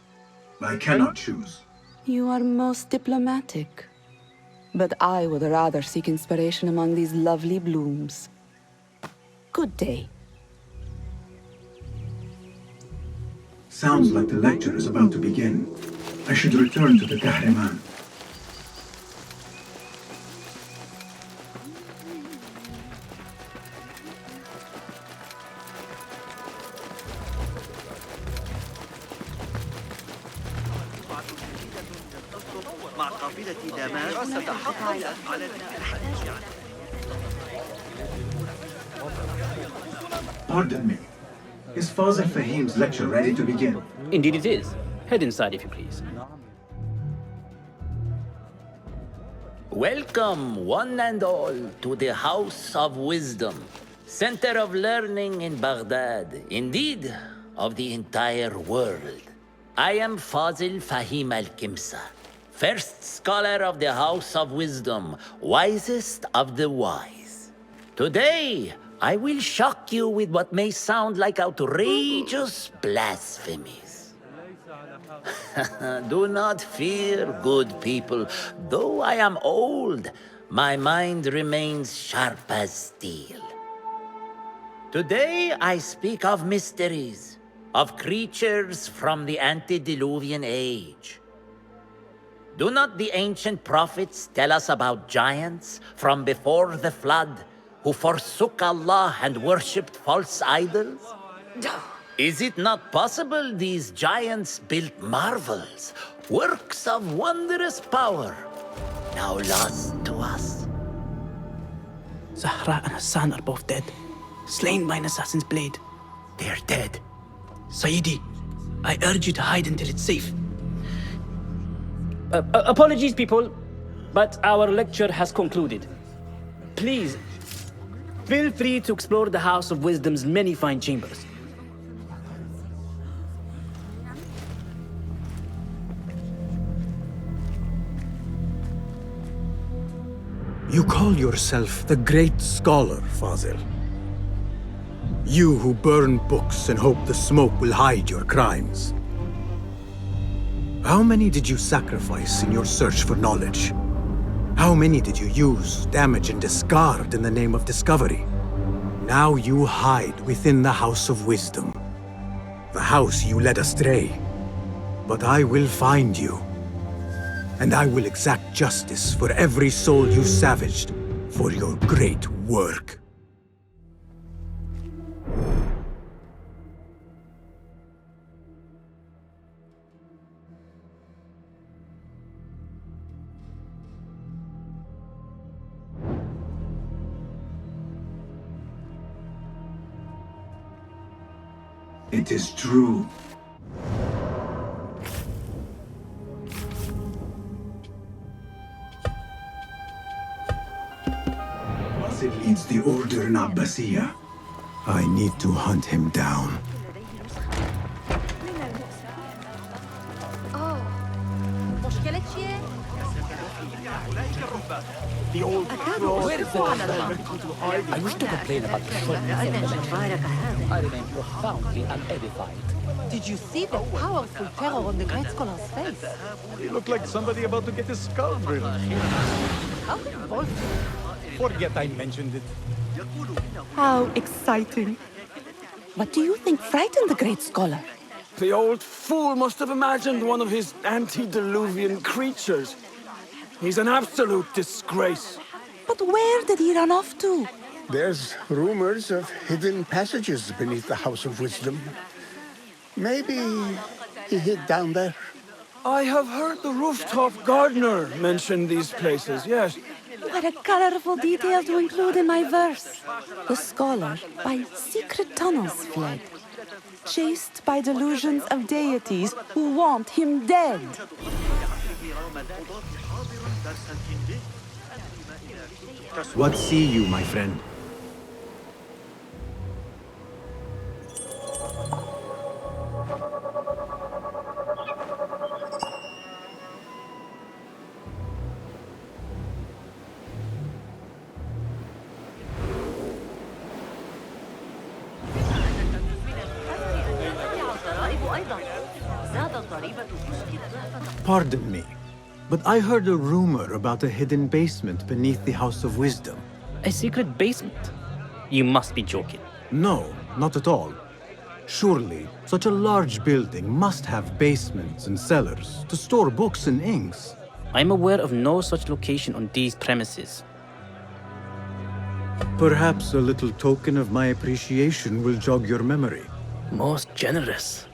I cannot choose. You are most diplomatic. But I would rather seek inspiration among these lovely blooms. Good day. Sounds like the lecture is about to begin. I should return to the Kahraman. مع قافلة دماغ ستحصل على Pardon me. Is Father Fahim's lecture ready to begin? Indeed it is. Head inside if you please. Welcome, one and all, to the House of Wisdom, center of learning in Baghdad, indeed, of the entire world. I am Fazil Fahim al-Kimsa, first scholar of the House of Wisdom, wisest of the wise. Today, I will shock you with what may sound like outrageous blasphemies. Do not fear, good people. Though I am old, my mind remains sharp as steel. Today, I speak of mysteries, of creatures from the antediluvian age. Do not the ancient prophets tell us about giants from before the flood who forsook Allah and worshipped false idols? Is it not possible these giants built marvels, works of wondrous power, now lost to us? Zahra and Hassan are both dead, slain by an assassin's blade. They're dead. Sayyidi, I urge you to hide until it's safe. Apologies, people, but our lecture has concluded. Please, feel free to explore the House of Wisdom's many fine chambers. You call yourself the great scholar, Fazil. You who burn books and hope the smoke will hide your crimes. How many did you sacrifice in your search for knowledge? How many did you use, damage, and discard in the name of discovery? Now you hide within the House of Wisdom. The house you led astray. But I will find you. And I will exact justice for every soul you savaged for your great work. It is true. Fazil leads the order in Abbasiyah. I need to hunt him down. The old I wish to complain about the shortness of the I remain profoundly unedified. Did you see the powerful terror on the great scholar's face? He looked like somebody about to get his skull drilled. How revolting. Forget I mentioned it. How exciting. What do you think frightened the great scholar? The old fool must have imagined one of his antediluvian creatures. He's an absolute disgrace. But where did he run off to? There's rumors of hidden passages beneath the House of Wisdom. Maybe he hid down there. I have heard the rooftop gardener mention these places, yes. What a colorful detail to include in my verse. The scholar by secret tunnels fled, chased by delusions of deities who want him dead. What see you, my friend? Pardon me, but I heard a rumor about a hidden basement beneath the House of Wisdom. A secret basement? You must be joking. No, not at all. Surely, such a large building must have basements and cellars to store books and inks. I'm aware of no such location on these premises. Perhaps a little token of my appreciation will jog your memory. Most generous.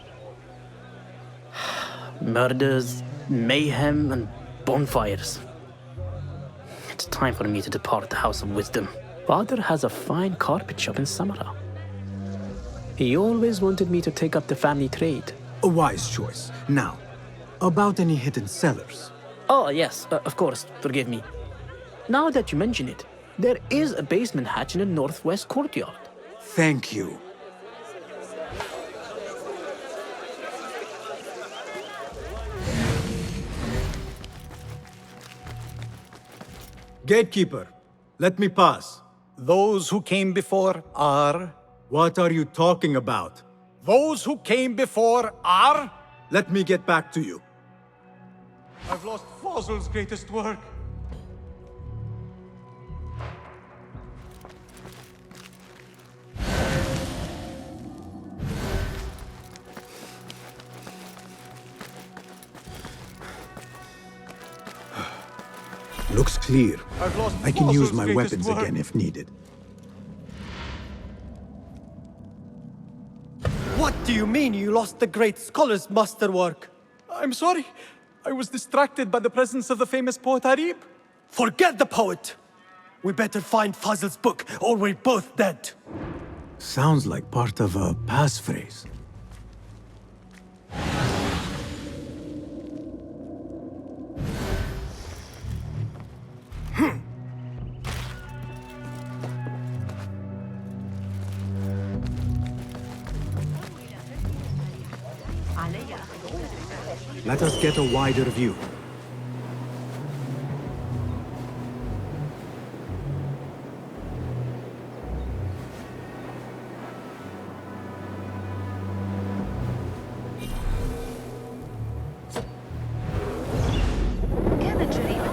Murders, mayhem, and bonfires. It's time for me to depart the House of Wisdom. Father has a fine carpet shop in Samara. He always wanted me to take up the family trade. A wise choice. Now, about any hidden cellars. Oh, yes, of course, forgive me. Now that you mention it, there is a basement hatch in the northwest courtyard. Thank you. Gatekeeper, let me pass. Those who came before are... What are you talking about? Those who came before are... Let me get back to you. I've lost Fazil's greatest work. Looks clear. I can use my weapons work. again if needed. What do you mean you lost the great scholar's masterwork? I'm sorry. I was distracted by the presence of the famous poet Harib. Forget the poet! We better find Fazl's book, or we're both dead. Sounds like part of a passphrase. Let us get a wider view. كانت جريمة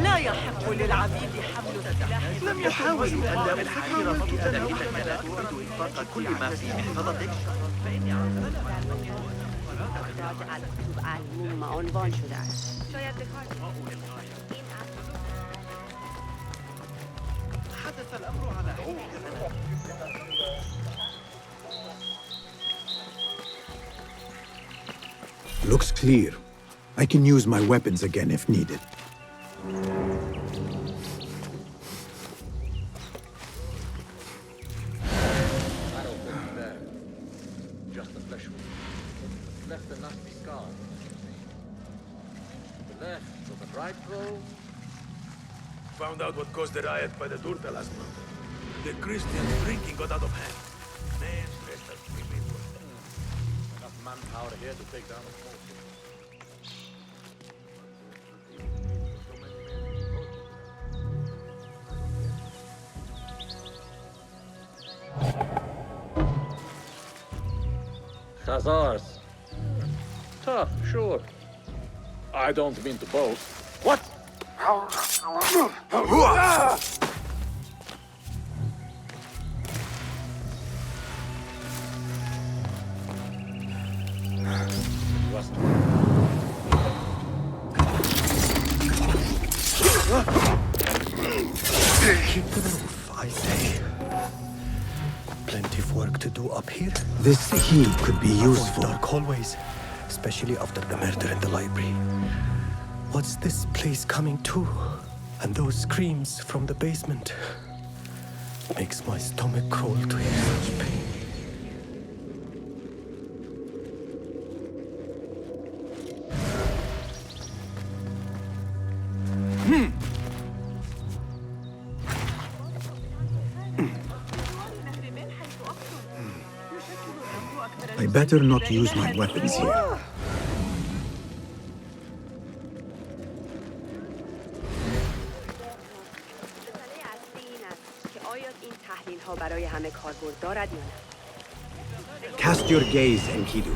لا يحق للعبيد حمل السلاح. لم يحاولوا أن لا أفكر في هذا إنك لا تريد إنفاق كل ما في محفظتك. عنوان شده است. شاید به کار حدث الأمر على Looks clear. I can use my weapons again if needed. Just a flesh wound. Left a nasty scar. To the left of the right pole. Found out what caused the riot by the Durta last month. The Christians drinking got out of hand. Man, rest us screaming. Enough manpower here to take down a small city. Khazars. Tough, sure. I don't mean to boast. What? Keep the roof, I say. Plenty of work to do up here. This heat could be useful. Dark hallways, especially after the murder in the library. What's this place coming to? And those screams from the basement. Makes my stomach crawl to hear such pain. I better not use my weapons here. Cast your gaze, Enkidu.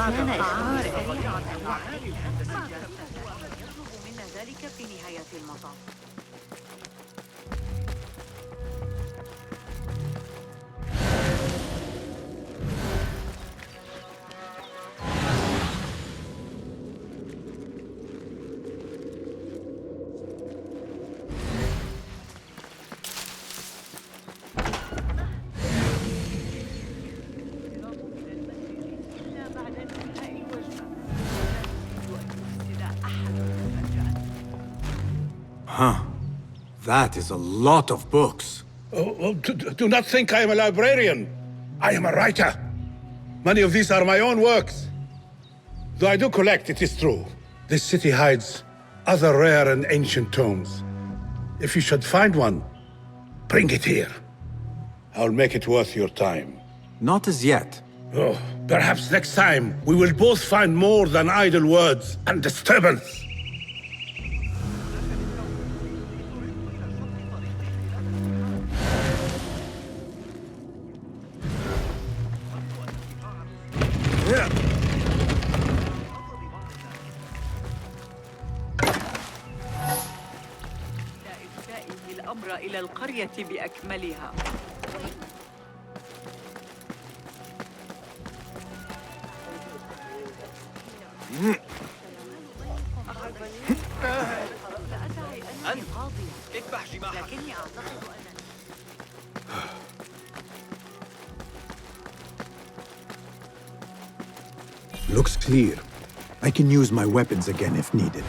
كان إخبار يطلب منا ذلك في نهاية المطاف. Huh. That is a lot of books. Do not think I am a librarian. I am a writer. Many of these are my own works. Though I do collect, it is true. This city hides other rare and ancient tomes. If you should find one, bring it here. I'll make it worth your time. Not as yet. Oh, perhaps next time we will both find more than idle words and disturbance. أعدائه الأمر إلى القرية بأكملها. أنت اكبح جماحك. لكني أعتقد Looks clear. I can use my weapons again if needed.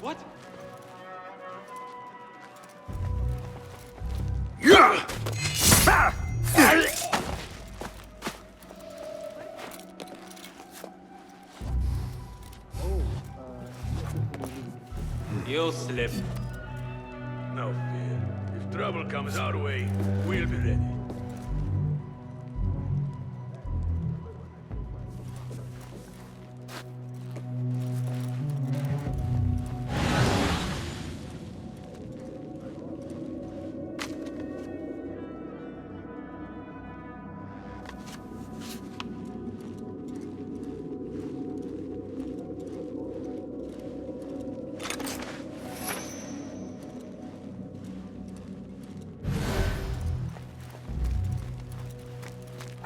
What? You'll slip. No fear. If trouble comes our way, we'll be ready.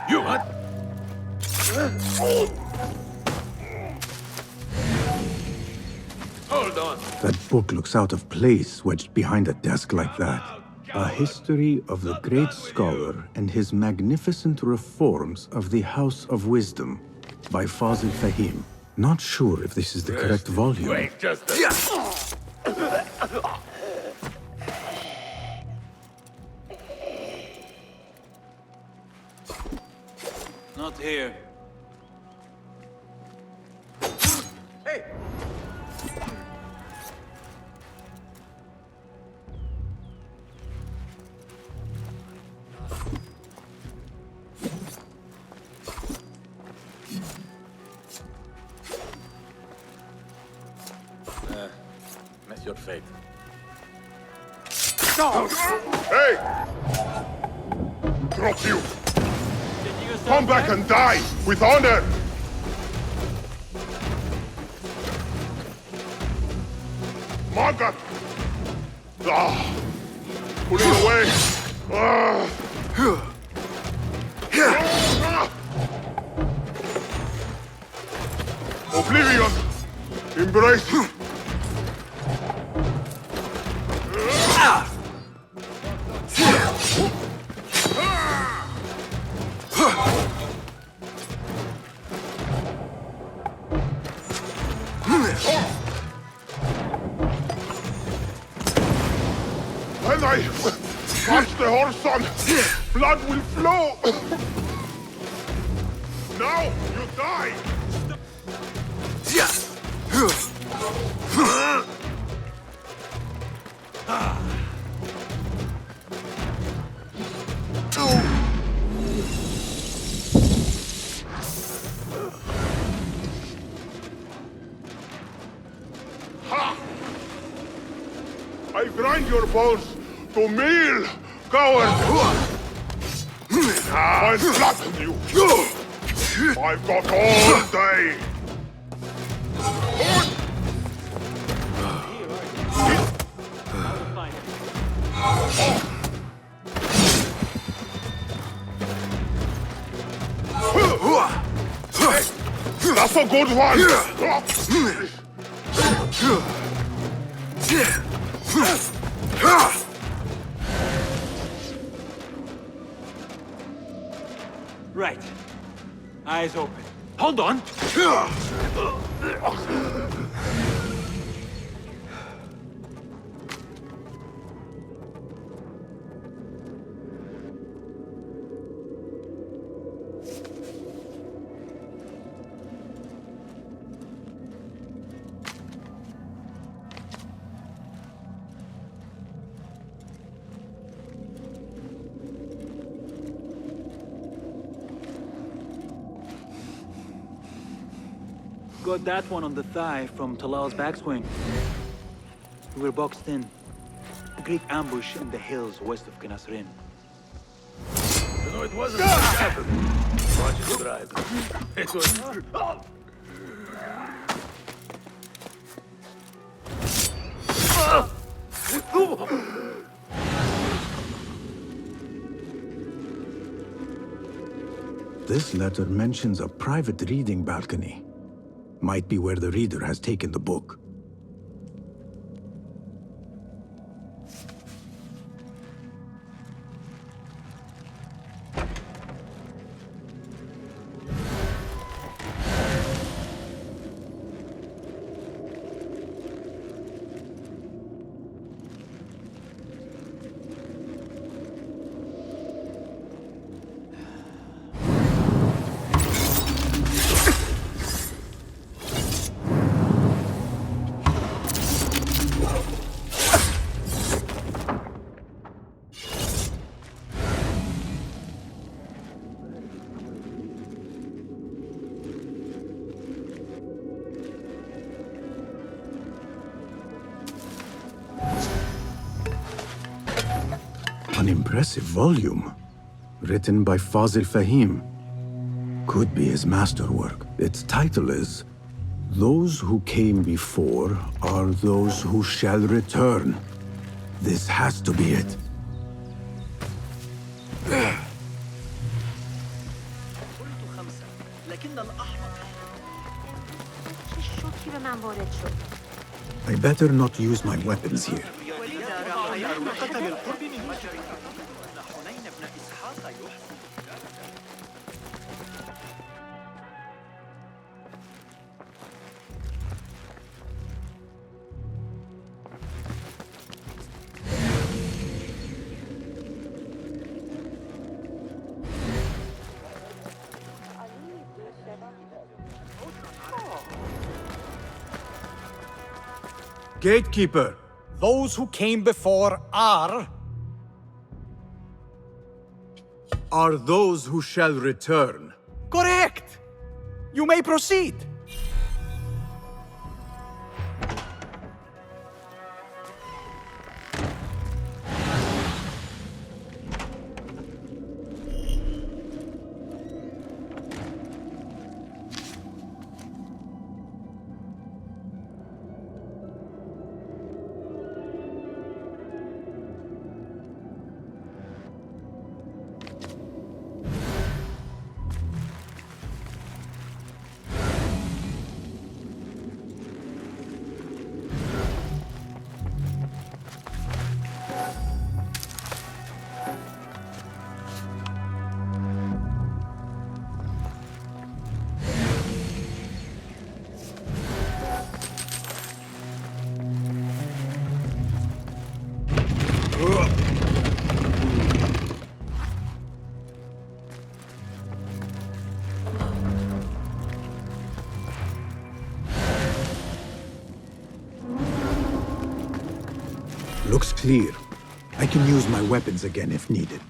You what? Hold on. That book looks out of place wedged behind a desk like that. A history of the great scholar and his magnificent reforms of the House of Wisdom by Fazil Fahim. Not sure if this is the correct volume. Wait, just Not here. Hey! Met your fate. No! Hey! Drop you! Come back and die with honor! Margaret! Ah! Pulling away! Ah! Oblivion! Embrace it! When I touch the horse on, blood will flow! Now you die! I grind your bones to meal, coward! I flatten you! I've got all day! That's a good one! Right. Eyes open. Hold on! Got that one on the thigh from Talal's backswing. We were boxed in. A great ambush in the hills west of Genasrin. No, it wasn't what happened. Watch it drive. It was... This letter mentions a private reading balcony. Might be where the reader has taken the book. An impressive volume, written by Fazil Fahim. Could be his masterwork. Its title is, Those Who Came Before Are Those Who Shall Return. This has to be it. I better not use my weapons here. Gatekeeper! Those who came before are those who shall return. correct! You may proceed. Looks clear. I can use my weapons again if needed.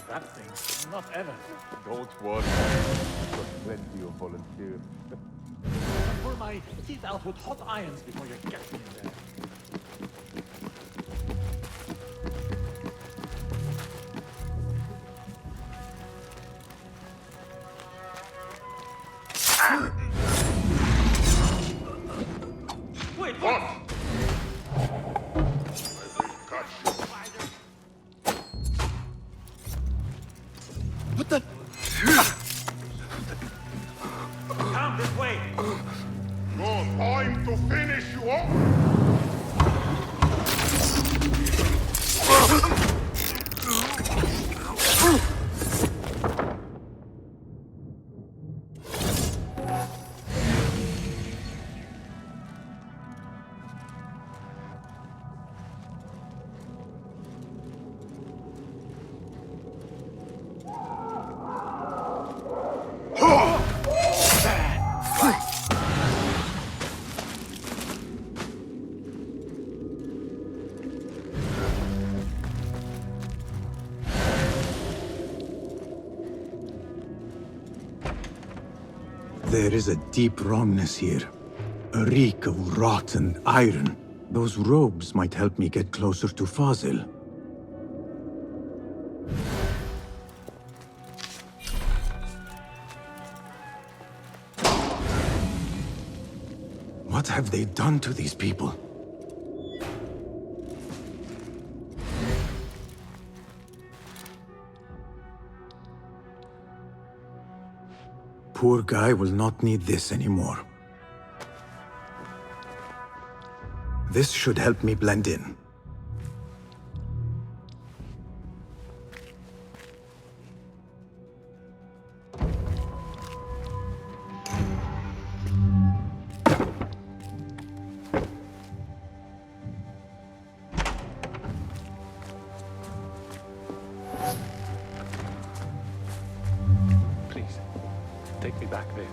That thing, not ever. Don't worry. We've got plenty of volunteers. I'll pull my teeth out with hot irons before you get me in there. Wait, what? What the? Come this way. No time to finish you off. There is a deep wrongness here. A reek of rotten iron. Those robes might help me get closer to Fazil. What have they done to these people? Poor guy will not need this anymore. This should help me blend in. Please, take me back there.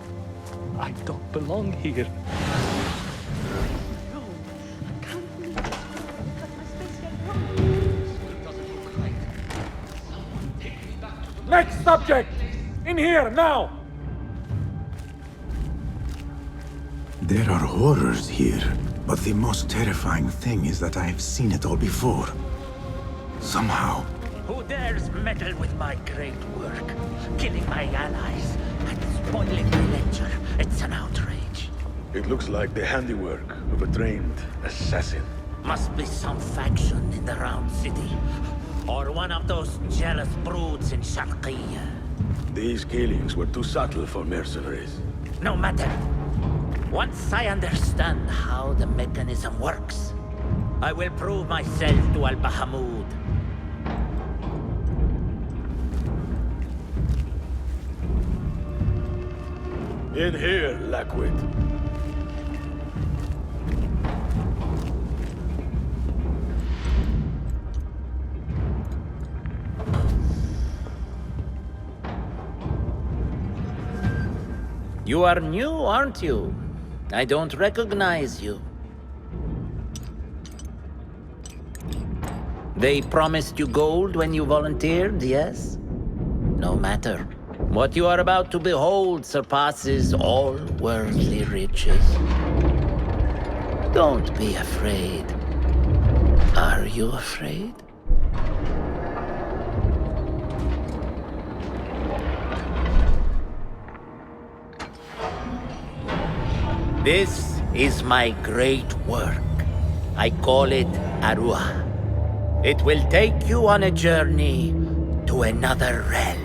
I don't belong here. Next subject! In here, now! There are horrors here, but the most terrifying thing is that I have seen it all before. Somehow. Who dares meddle with my great work? Killing my allies and spoiling my lecture. It's an outrage. It looks like the handiwork of a trained assassin. Must be some faction in the Round City. Or one of those jealous broods in Sharqiyya. These killings were too subtle for mercenaries. No matter. Once I understand how the mechanism works, I will prove myself to Al-Bahamud. In here, Lackwit. You are new, aren't you? I don't recognize you. They promised you gold when you volunteered, yes? No matter. What you are about to behold surpasses all worldly riches. Don't be afraid. Are you afraid? This is my great work. I call it Arwah. It will take you on a journey to another realm.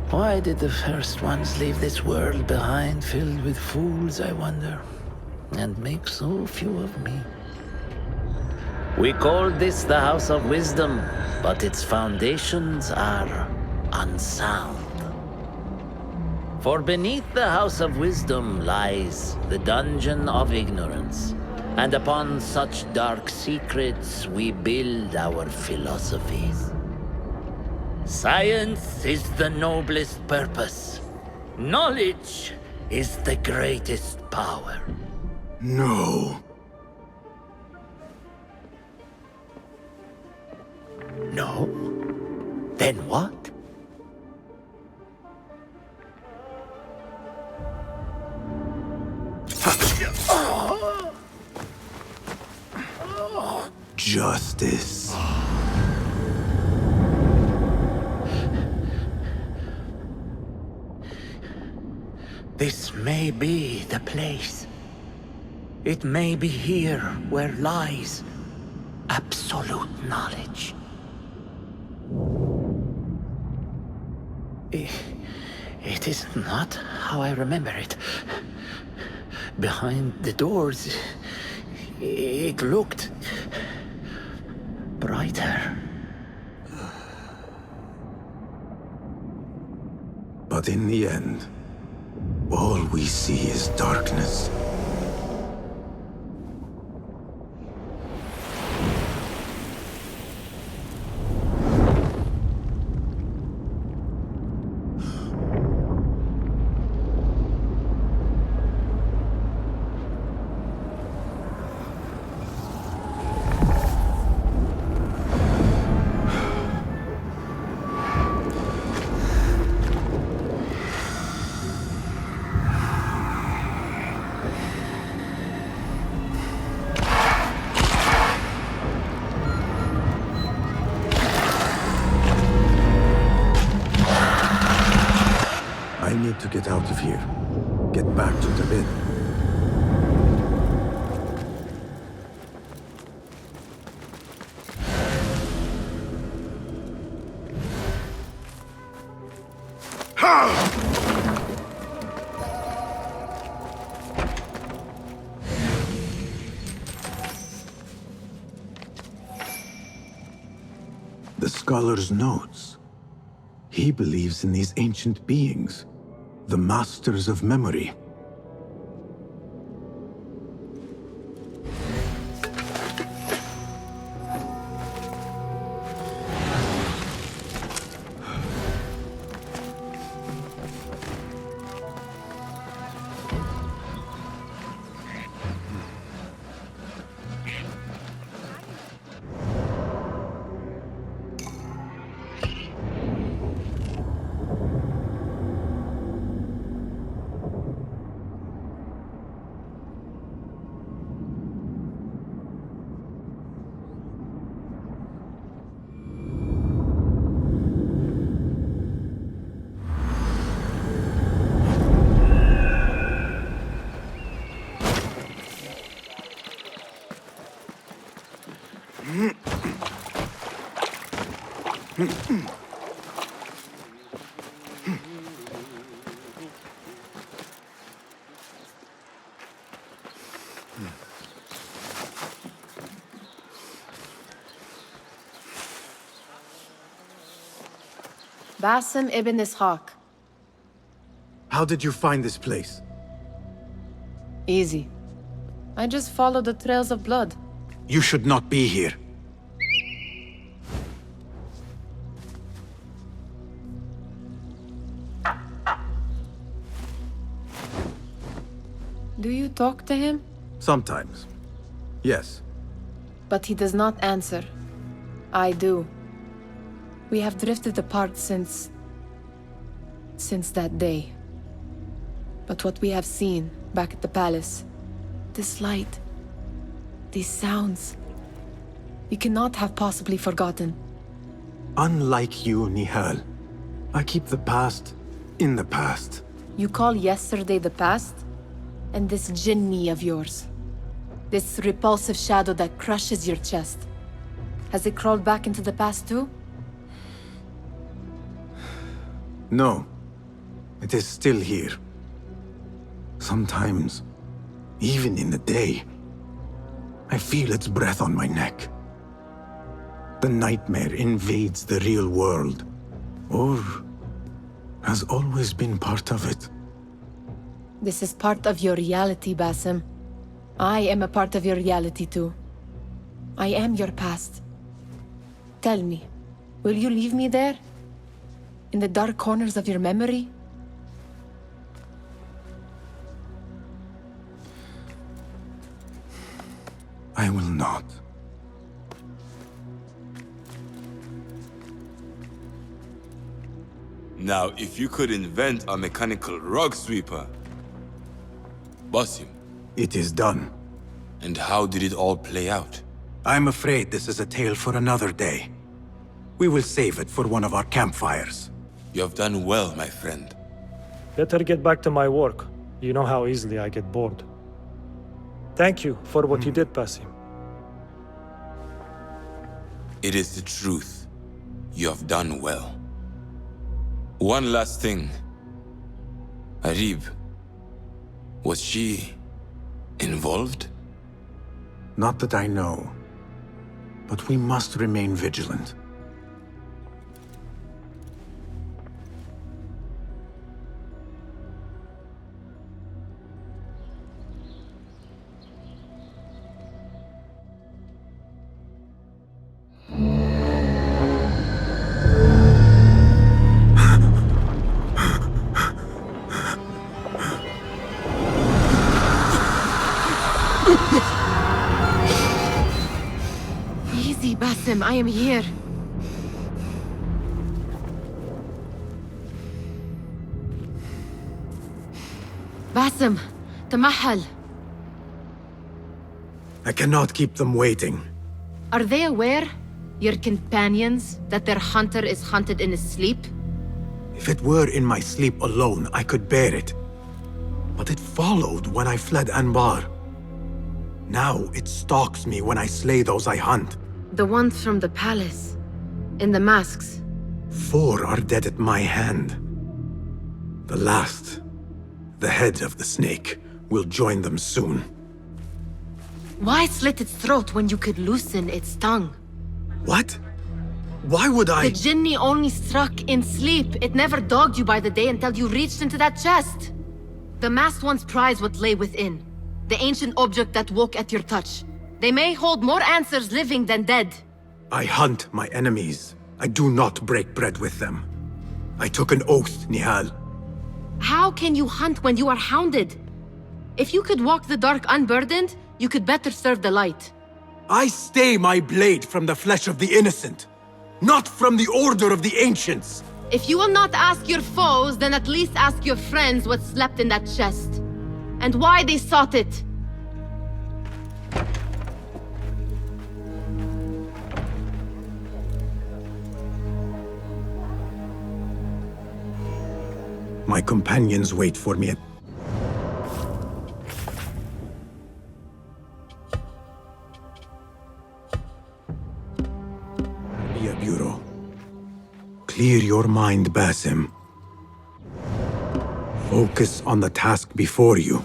Why did the first ones leave this world behind, filled with fools, I wonder, and make so few of me? We called this the House of Wisdom, but its foundations are unsound. For beneath the House of Wisdom lies the Dungeon of Ignorance, and upon such dark secrets we build our philosophies. Science is the noblest purpose. Knowledge is the greatest power. No. No? Then what? Justice. This may be the place. It may be here where lies absolute knowledge. It is not how I remember it. Behind the doors, it looked brighter. But in the end, all we see is darkness. need to get out of here. Get back to the bed. The scholar's notes. He believes in these ancient beings, the masters of memory. Basim ibn Ishaq. How did you find this place? Easy. I just followed the trails of blood. You should not be here. Do you talk to him? Sometimes. Yes. But he does not answer. I do. We have drifted apart since that day. But what we have seen back at the palace, this light, these sounds, you cannot have possibly forgotten. Unlike you, Nihal, I keep the past in the past. You call yesterday the past? And this jinni of yours, this repulsive shadow that crushes your chest, has it crawled back into the past too? No. It is still here. Sometimes, even in the day, I feel its breath on my neck. The nightmare invades the real world, or has always been part of it. This is part of your reality, Basim. I am a part of your reality too. I am your past. Tell me, will you leave me there? In the dark corners of your memory? I will not. Now, if you could invent a mechanical rug sweeper, Basim. It is done. And how did it all play out? I'm afraid this is a tale for another day. We will save it for one of our campfires. You have done well, my friend. Better get back to my work. You know how easily I get bored. Thank you for what you did, Basim. It is the truth. You have done well. One last thing. Arib, was she involved? Not that I know. But we must remain vigilant. Easy, Basim, I am here. Basim, Tamahal. I cannot keep them waiting. Are they aware, your companions, that their hunter is hunted in his sleep? If it were in my sleep alone, I could bear it. But it followed when I fled Anbar. Now it stalks me when I slay those I hunt. The ones from the palace. In the masks. 4 are dead at my hand. The last, the head of the snake, will join them soon. Why slit its throat when you could loosen its tongue? What? Why would I? The Jinni only struck in sleep. It never dogged you by the day until you reached into that chest. The masked ones prize what lay within. The ancient object that woke at your touch. They may hold more answers living than dead. I hunt my enemies. I do not break bread with them. I took an oath, Nihal. How can you hunt when you are hounded? If you could walk the dark unburdened, you could better serve the light. I stay my blade from the flesh of the innocent, not from the order of the ancients. If you will not ask your foes, then at least ask your friends what slept in that chest. And why they sought it. My companions wait for me. Be Bureau. Clear your mind, Basim. Focus on the task before you.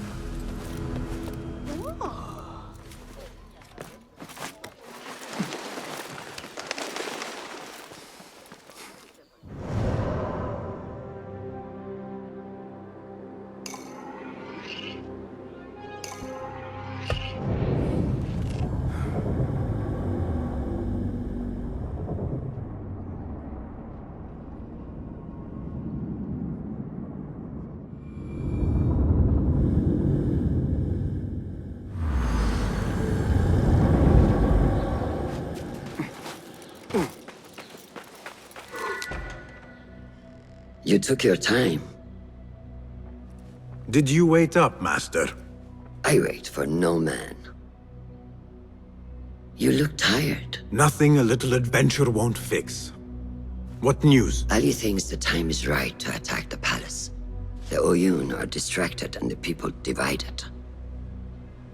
You took your time. Did you wait up, Master? I wait for no man. You look tired. Nothing a little adventure won't fix. What news? Ali thinks the time is right to attack the palace. The Oyun are distracted and the people divided.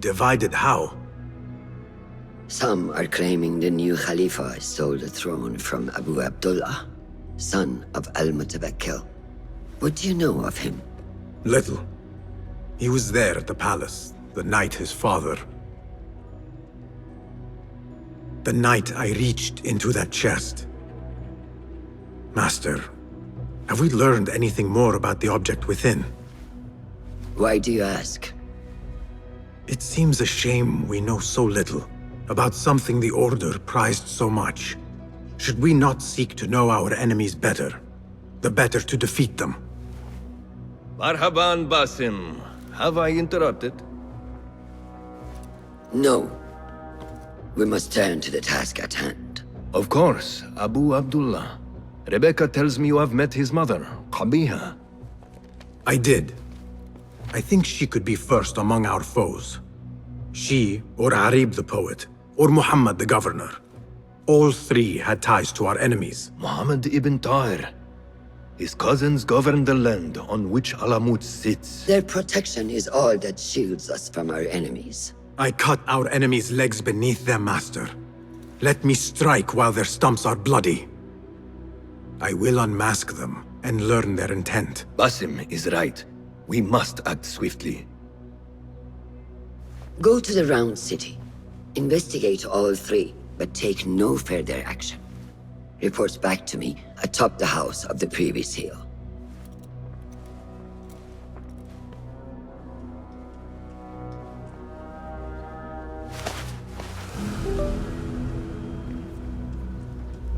Divided how? Some are claiming the new Khalifa stole the throne from Abu Abdullah, son of Al-Mutabakkil. What do you know of him? Little. He was there at the palace, the night his father... The night I reached into that chest. Master, have we learned anything more about the object within? Why do you ask? It seems a shame we know so little about something the Order prized so much. Should we not seek to know our enemies better, the better to defeat them? Marhaban, Basim. Have I interrupted? No. We must turn to the task at hand. Of course, Abu Abdullah. Rebecca tells me you have met his mother, Qabiha. I did. I think she could be first among our foes. She, or Arib the poet, or Muhammad the governor. All 3 had ties to our enemies. Muhammad ibn Tahir. His cousins govern the land on which Alamut sits. Their protection is all that shields us from our enemies. I cut our enemies' legs beneath them, Master. Let me strike while their stumps are bloody. I will unmask them and learn their intent. Basim is right. We must act swiftly. Go to the Round City. Investigate all 3, but take no further action. Reports back to me atop the house of the previous hill.